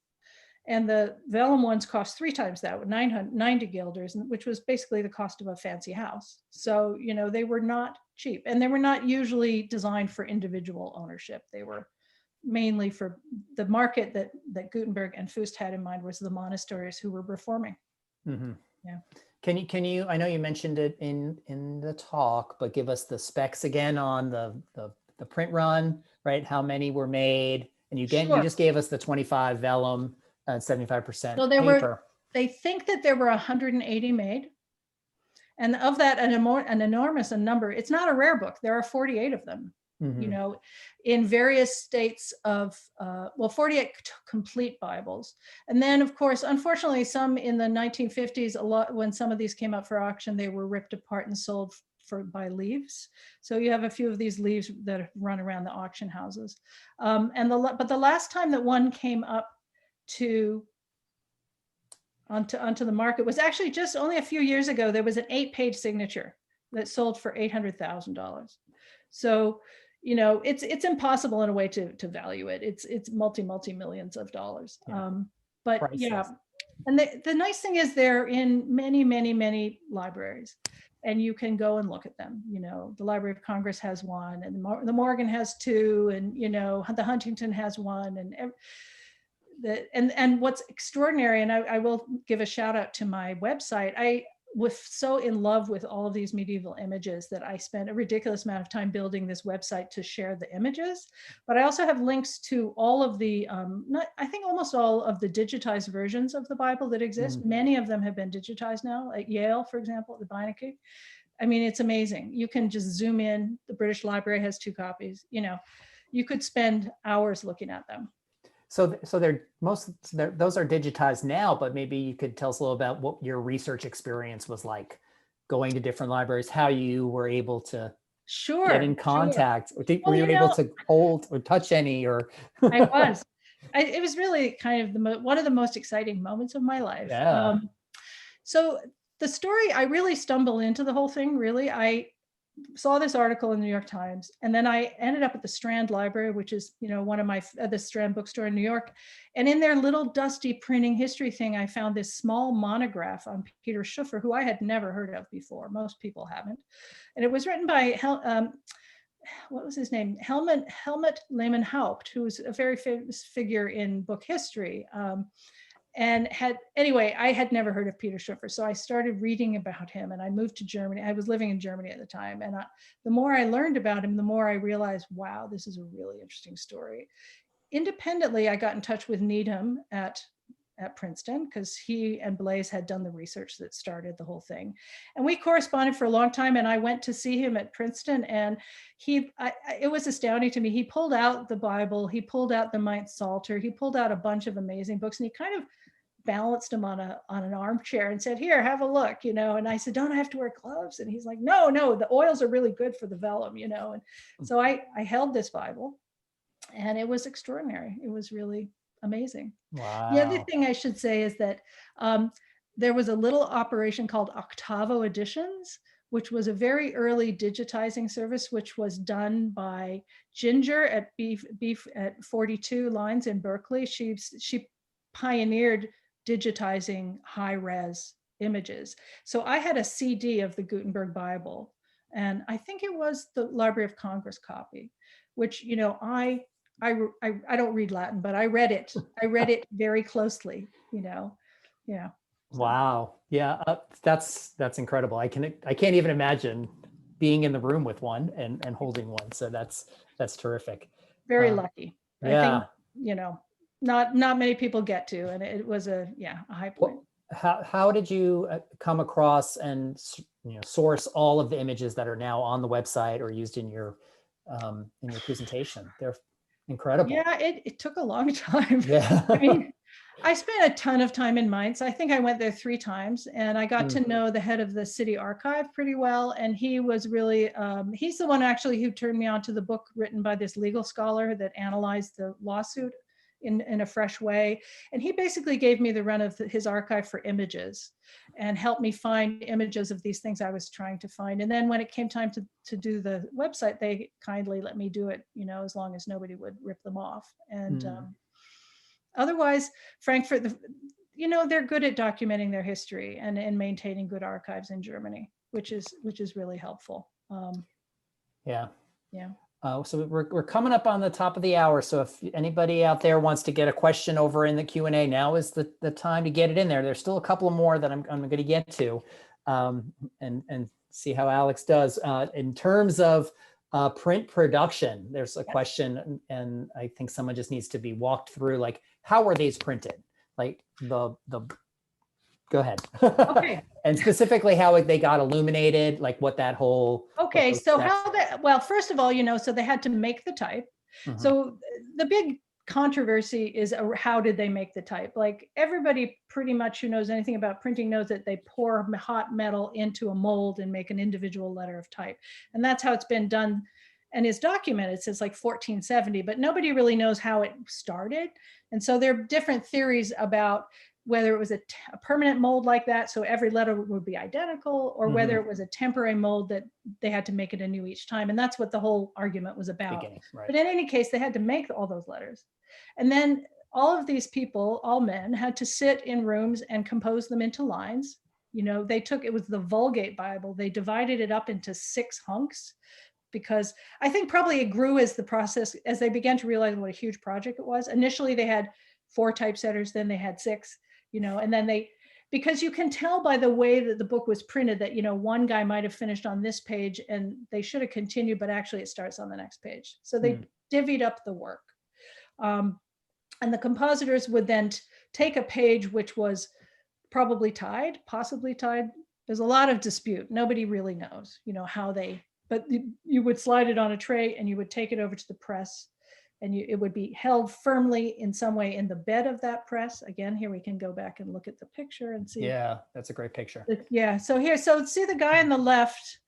And the vellum ones cost 3 times that, 90 guilders, which was basically the cost of a fancy house. So, they were not cheap, and they were not usually designed for individual ownership. They were mainly for the market that Gutenberg and Fust had in mind, was the monasteries who were reforming. Yeah. Can you, I know you mentioned it in the talk, but give us the specs again on the print run, right? How many were made? And you just gave us the 25 vellum and 75% paper. They think that there were 180 made. And of that, an enormous number. It's not a rare book. There are 48 of them. you know, in various states of, well, 48 complete Bibles. And then, of course, unfortunately, some in the 1950s, a lot, when some of these came up for auction, they were ripped apart and sold by leaves. So you have a few of these leaves that run around the auction houses. But the last time that one came up onto the market was actually just only a few years ago. There was an 8-page signature that sold for $800,000. So, you know, it's impossible in a way to value it. It's multi millions of dollars. Yeah. But Priceless. yeah, and the nice thing is they're in many libraries, and you can go and look at them. You know, the Library of Congress has one, and the Morgan has two, and you know, the Huntington has one, and what's extraordinary, and I will give a shout out to my website. I was so in love with all of these medieval images that I spent a ridiculous amount of time building this website to share the images. But I also have links to all of the, I think almost all of the digitized versions of the Bible that exist. Many of them have been digitized now, at Yale, for example, at the Beinecke. I mean, it's amazing. You can just zoom in. The British Library has 2 copies. You know, you could spend hours looking at them. So those are digitized now, but maybe you could tell us a little about what your research experience was like, going to different libraries, how you were able to get in contact. Sure. Were you able to hold or touch any? Or I was. It was really kind of one of the most exciting moments of my life. Yeah. So the story, I really stumbled into the whole thing. Really, I saw this article in the New York Times, and then I ended up at the Strand Library, which is, you know, one of my, the Strand bookstore in New York. And in their little dusty printing history thing, I found this small monograph on Peter Schoeffer, who I had never heard of before. Most people haven't. And it was written by, what was his name? Helmut Lehmann Haupt, who was a very famous figure in book history. Anyway, I had never heard of Peter Schoeffer. So I started reading about him, and I moved to Germany. I was living in Germany at the time. And the more I learned about him, the more I realized, wow, this is a really interesting story. Independently, I got in touch with Needham at Princeton, because he and Blaise had done the research that started the whole thing. And we corresponded for a long time, and I went to see him at Princeton, and it was astounding to me. He pulled out the Bible, he pulled out the Mainz Psalter, he pulled out a bunch of amazing books, and he kind of balanced them on an armchair and said, here, have a look, you know. And I said, don't I have to wear gloves? And he's like, no, the oils are really good for the vellum, you know. And so I held this Bible, and it was extraordinary. It was really amazing. Wow. The other thing I should say is that there was a little operation called Octavo Additions, which was a very early digitizing service, which was done by Ginger at Beef at 42 Lines in Berkeley. She pioneered digitizing high-res images. So I had a CD of the Gutenberg Bible, and I think it was the Library of Congress copy, which, you know, I don't read Latin, but I read it. I read it very closely, you know. Yeah. So. Wow. Yeah, that's incredible. I can't even imagine being in the room with one and holding one. So that's terrific. Very lucky. Yeah. I think, you know, not many people get to, and it was a high point. Well, how did you come across and, you know, source all of the images that are now on the website or used in your presentation? They're incredible. Yeah, it took a long time. Yeah. I mean, I spent a ton of time in Mainz. I think I went there 3 times, and I got to know the head of the city archive pretty well. And he was really, he's the one actually who turned me on to the book written by this legal scholar that analyzed the lawsuit in a fresh way. And he basically gave me the run of his archive for images and helped me find images of these things I was trying to find. And then when it came time to do the website, they kindly let me do it, you know, as long as nobody would rip them off. And otherwise, Frankfurt, you know, they're good at documenting their history and maintaining good archives in Germany, which is really helpful. Yeah. Yeah. So we're coming up on the top of the hour. So if anybody out there wants to get a question over in the Q&A, now is the time to get it in there. There's still a couple more that I'm going to get to and see how Alix does. In terms of print production, there's a question, and I think someone just needs to be walked through, like, how were these printed? Like the go ahead. Okay. And specifically how they got illuminated, like what that whole. Okay, so how that, well, first of all, so they had to make the type. Mhm. So the big controversy is how did they make the type? Like everybody pretty much who knows anything about printing knows that they pour hot metal into a mold and make an individual letter of type. And that's how it's been done and is documented since like 1470, but nobody really knows how it started. And so there are different theories about whether it was a permanent mold like that, so every letter would be identical, or whether it was a temporary mold that they had to make it anew each time. And that's what the whole argument was about. Right. But in any case, they had to make all those letters. And then all of these people, all men, had to sit in rooms and compose them into lines. It was the Vulgate Bible. They divided it up into 6 hunks, because I think probably it grew as they began to realize what a huge project it was. Initially, they had 4 typesetters, then they had 6. And then because you can tell by the way that the book was printed that, one guy might have finished on this page and they should have continued, but actually it starts on the next page. So they divvied up the work. And the compositors would then take a page which was probably possibly tied. There's a lot of dispute. Nobody really knows, but you would slide it on a tray and you would take it over to the press. And it would be held firmly in some way in the bed of that press. Again, here we can go back and look at the picture and see. Yeah, that's a great picture. Yeah, so see the guy on the left,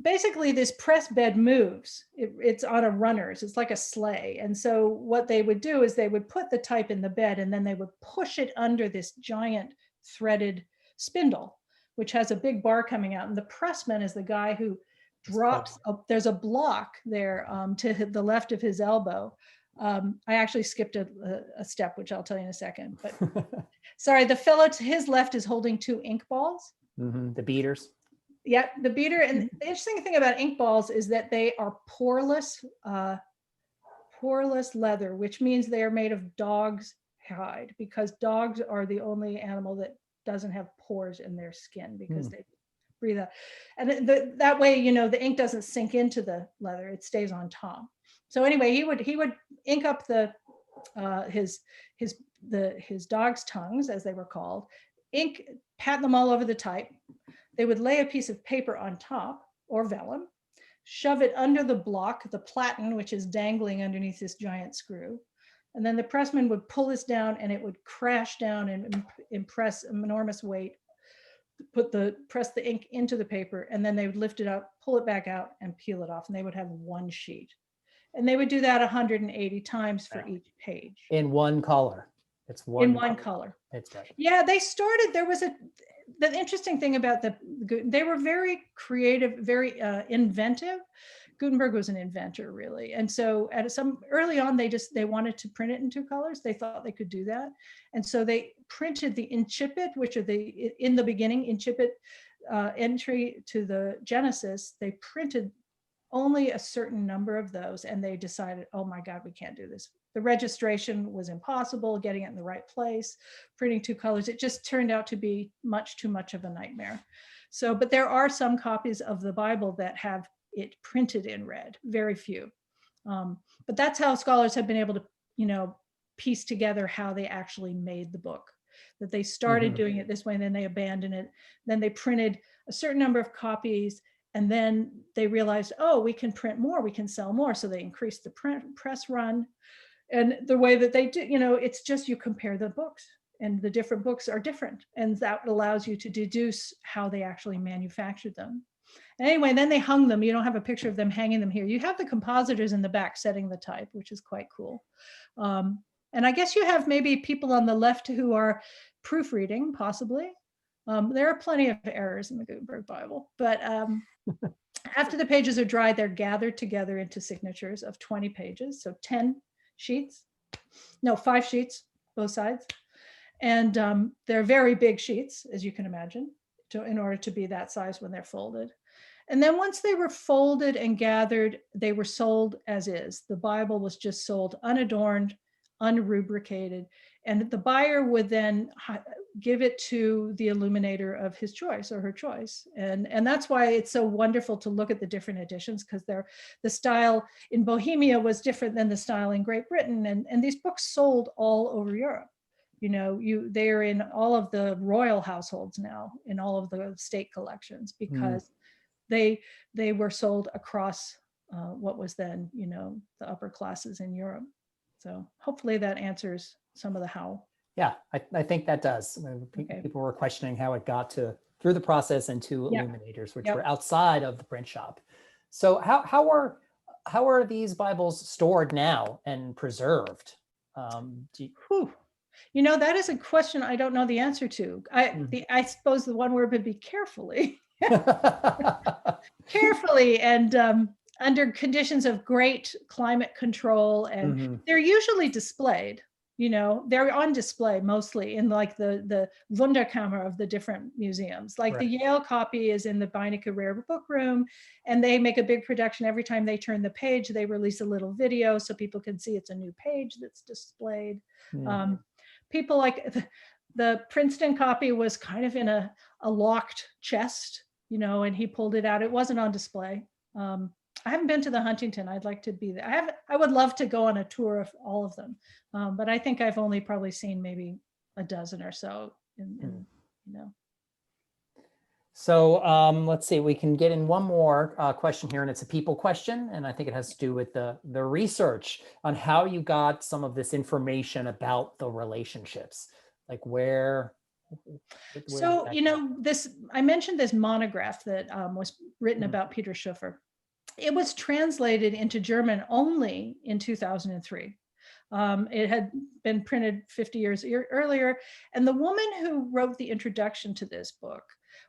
basically this press bed moves. It's on a runners, it's like a sleigh. And so what they would do is they would put the type in the bed and then they would push it under this giant threaded spindle, which has a big bar coming out. And the pressman is the guy who drops there's a block there to the left of his elbow. I actually skipped a step, which I'll tell you in a second, but sorry, the fellow to his left is holding 2 ink balls. The beaters. Yeah, the beater. And the interesting thing about ink balls is that they are poreless leather, which means they are made of dog's hide, because dogs are the only animal that doesn't have pores in their skin, because they breathe out. And that way, the ink doesn't sink into the leather, it stays on top. So anyway, he would ink up his dog's tongues, as they were called, pat them all over the type. They would lay a piece of paper on top, or vellum, shove it under the block, the platen, which is dangling underneath this giant screw. And then the pressman would pull this down and it would crash down and impress an enormous weight, press the ink into the paper, and then they would lift it up, pull it back out, and peel it off, and they would have 1 sheet. And they would do that 180 times for each page. In one color. It's one in one color. It's right. Yeah, the interesting thing about they were very creative, very inventive. Gutenberg was an inventor, really. And so early on, they wanted to print it in 2 colors. They thought they could do that. And so they printed the incipit, which are in the beginning, incipit entry to the Genesis. They printed only a certain number of those, and they decided, oh my God, we can't do this. The registration was impossible, getting it in the right place, printing 2 colors. It just turned out to be much too much of a nightmare. So, but there are some copies of the Bible that have it printed in red, very few. But that's how scholars have been able to, piece together how they actually made the book, that they started doing it this way, and then they abandoned it. Then they printed a certain number of copies, and then they realized, oh, we can print more, we can sell more. So they increased the press run. And the way that they do, it's just you compare the books, and the different books are different. And that allows you to deduce how they actually manufactured them. And anyway, then they hung them. You don't have a picture of them hanging them here. You have the compositors in the back setting the type, which is quite cool. And I guess you have maybe people on the left who are proofreading, possibly. There are plenty of errors in the Gutenberg Bible, but after the pages are dry, they're gathered together into signatures of 20 pages. So 5 sheets, both sides. And they're very big sheets, as you can imagine, in order to be that size when they're folded. And then once they were folded and gathered, they were sold as is. The Bible was just sold unadorned, unrubricated, and the buyer would then give it to the illuminator of his choice or her choice. And that's why it's so wonderful to look at the different editions, because the style in Bohemia was different than the style in Great Britain. And these books sold all over Europe. They are in all of the royal households now, in all of the state collections, because they were sold across what was then, the upper classes in Europe. So hopefully that answers some of the how. Yeah, I think that does. People were questioning how it got through the process into illuminators, which were outside of the print shop. So how are these Bibles stored now and preserved? That is a question I don't know the answer to. I suppose the one word would be carefully. Carefully, and under conditions of great climate control, and they're usually displayed. They're on display mostly in like the Wunderkammer of the different museums. Like the Yale copy is in the Beinecke Rare Book Room, and they make a big production every time they turn the page. They release a little video so people can see it's a new page that's displayed. People like the Princeton copy was kind of in a locked chest, and he pulled it out. It wasn't on display. I haven't been to the Huntington. I'd like to be there. I would love to go on a tour of all of them, but I think I've only probably seen maybe a dozen or so. So let's see. We can get in one more question here, and it's a people question, and I think it has to do with the research on how you got some of this information about the relationships, like where. So I mentioned this monograph that was written about Peter Schoeffer. It was translated into German only in 2003. It had been printed 50 years earlier. And the woman who wrote the introduction to this book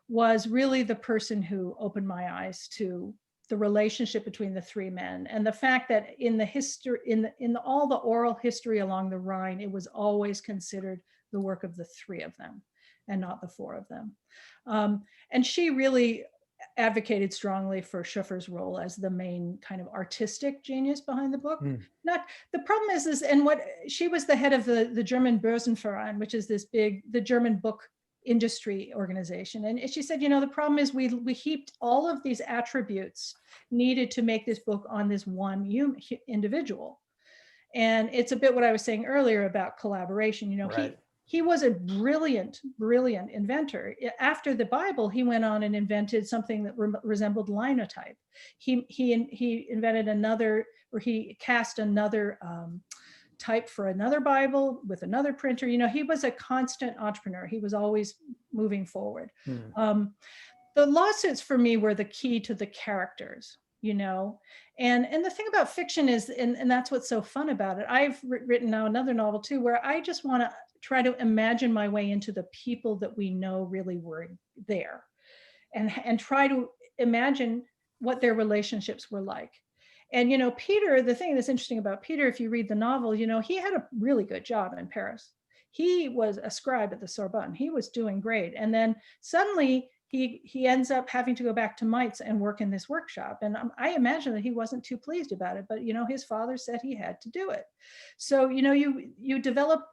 was really the person who opened my eyes to the relationship between the three men, and the fact that in the history, in all the oral history along the Rhine, it was always considered the work of the three of them and not the four of them. And she really advocated strongly for Schoeffer's role as the main kind of artistic genius behind the book. The problem is and what she was the head of the German Börsenverein, which is the German book industry organization. And she said, the problem is we heaped all of these attributes needed to make this book on this one individual. And it's a bit what I was saying earlier about collaboration. He was a brilliant inventor. After the Bible, he went on and invented something that resembled linotype. He invented another, or he cast another type for another Bible with another printer. He was a constant entrepreneur. He was always moving forward. The lawsuits for me were the key to the characters. And the thing about fiction is, and that's what's so fun about it. I've written now another novel too, where I just want to try to imagine my way into the people that we know really were there, and try to imagine what their relationships were like. And, Peter, the thing that's interesting about Peter, if you read the novel, he had a really good job in Paris. He was a scribe at the Sorbonne. He was doing great. And then suddenly he ends up having to go back to Mainz and work in this workshop. And I imagine that he wasn't too pleased about it, but, his father said he had to do it. So, you develop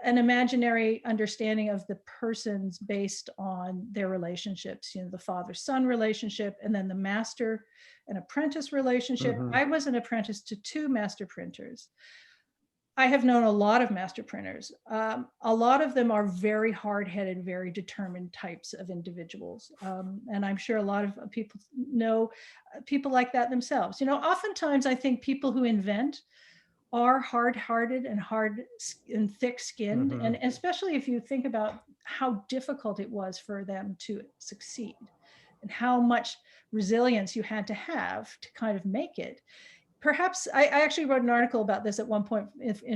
an imaginary understanding of the persons based on their relationships, the father-son relationship, and then the master and apprentice relationship. I was an apprentice to two master printers. I have known a lot of master printers. A lot of them are very hard-headed, very determined types of individuals. And I'm sure a lot of people know people like that themselves. Oftentimes I think people who invent are hard-hearted and thick-skinned, and especially if you think about how difficult it was for them to succeed and how much resilience you had to have to kind of make it. Perhaps I actually wrote an article about this at one point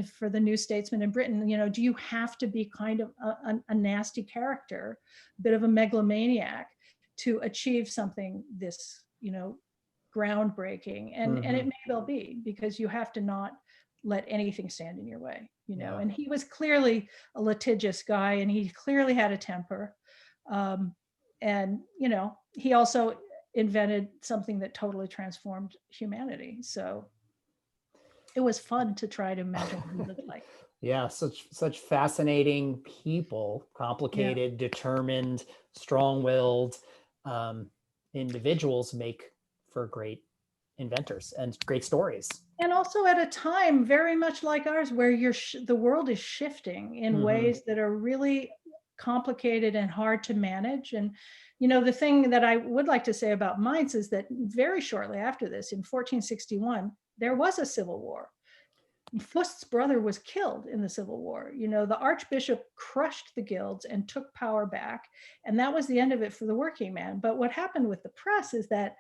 for the New Statesman in Britain. Do you have to be kind of a nasty character, a bit of a megalomaniac to achieve something this, groundbreaking? And it may well be, because you have to not let anything stand in your way, and he was clearly a litigious guy, and he clearly had a temper. And, he also invented something that totally transformed humanity. So it was fun to try to imagine what he looked like. Yeah, such fascinating people, complicated, determined, strong-willed individuals make for great inventors and great stories. And also at a time very much like ours, where the world is shifting in ways that are really complicated and hard to manage. And, the thing that I would like to say about Mainz is that very shortly after this, in 1461, there was a civil war. Fust's brother was killed in the Civil War. The Archbishop crushed the guilds and took power back. And that was the end of it for the working man. But what happened with the press is that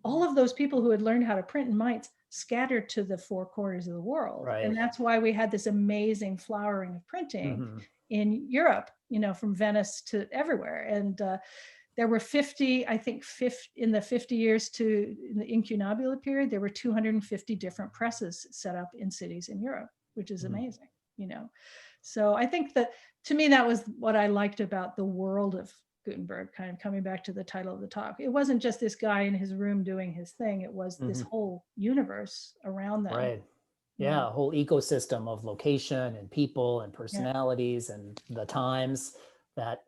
all of those people who had learned how to print in Mainz scattered to the four corners of the world. Right. And that's why we had this amazing flowering of printing in Europe, from Venice to everywhere. And there were 50, I think, in the 50 years in the incunabula period, there were 250 different presses set up in cities in Europe, which is amazing, So I think that, to me, that was what I liked about the world of Gutenberg, kind of coming back to the title of the talk. It wasn't just this guy in his room doing his thing. It was this whole universe around them. Right. Yeah, a whole ecosystem of location and people and personalities and the times that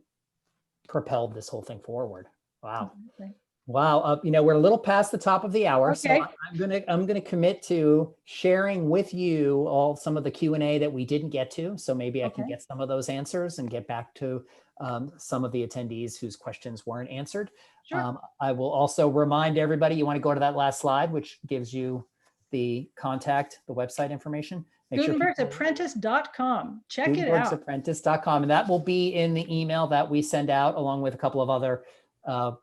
propelled this whole thing forward. Wow. Wow. We're a little past the top of the hour. Okay. So I'm gonna commit to sharing with you all some of the Q&A that we didn't get to. So maybe I can get some of those answers and get back to some of the attendees whose questions weren't answered. Sure. I will also remind everybody, you want to go to that last slide, which gives you the website information. GutenbergsApprentice.com. Check it out. GutenbergsApprentice.com. And that will be in the email that we send out, along with a couple of other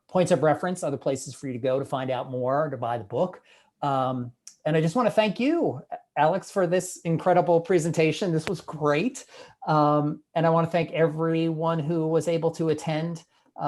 points of reference, other places for you to go to find out more, to buy the book. And I just want to thank you, Alix, for this incredible presentation. This was great. And I want to thank everyone who was able to attend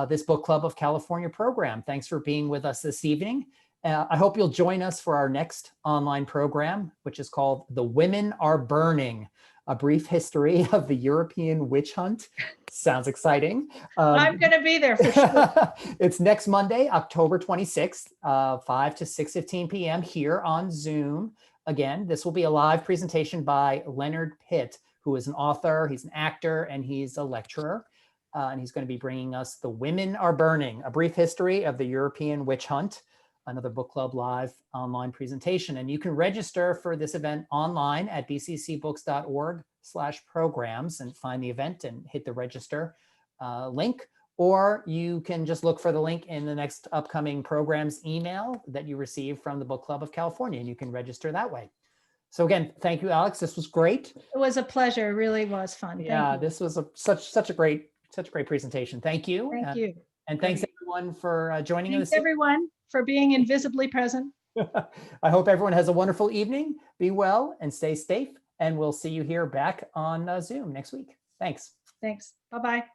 this Book Club of California program. Thanks for being with us this evening. I hope you'll join us for our next online program, which is called The Women Are Burning, A Brief History of the European Witch Hunt. Sounds exciting. I'm going to be there for sure. It's next Monday, October 26th, 5 to 6:15 p.m. here on Zoom. Again, this will be a live presentation by Leonard Pitt, who is an author, he's an actor, and he's a lecturer. And he's going to be bringing us The Women Are Burning, A Brief History of the European Witch Hunt, another book club live online presentation. And you can register for this event online at bccbooks.org/programs and find the event and hit the register link. Or you can just look for the link in the next upcoming programs email that you receive from the Book Club of California, and you can register that way. So again, thank you, Alix. This was great. It was a pleasure. It really was fun. Yeah, this was such a great presentation. Thank you. Thank you. And thanks everyone for joining us. Thanks everyone for being invisibly present. I hope everyone has a wonderful evening. Be well and stay safe. And we'll see you here back on Zoom next week. Thanks. Thanks. Bye-bye.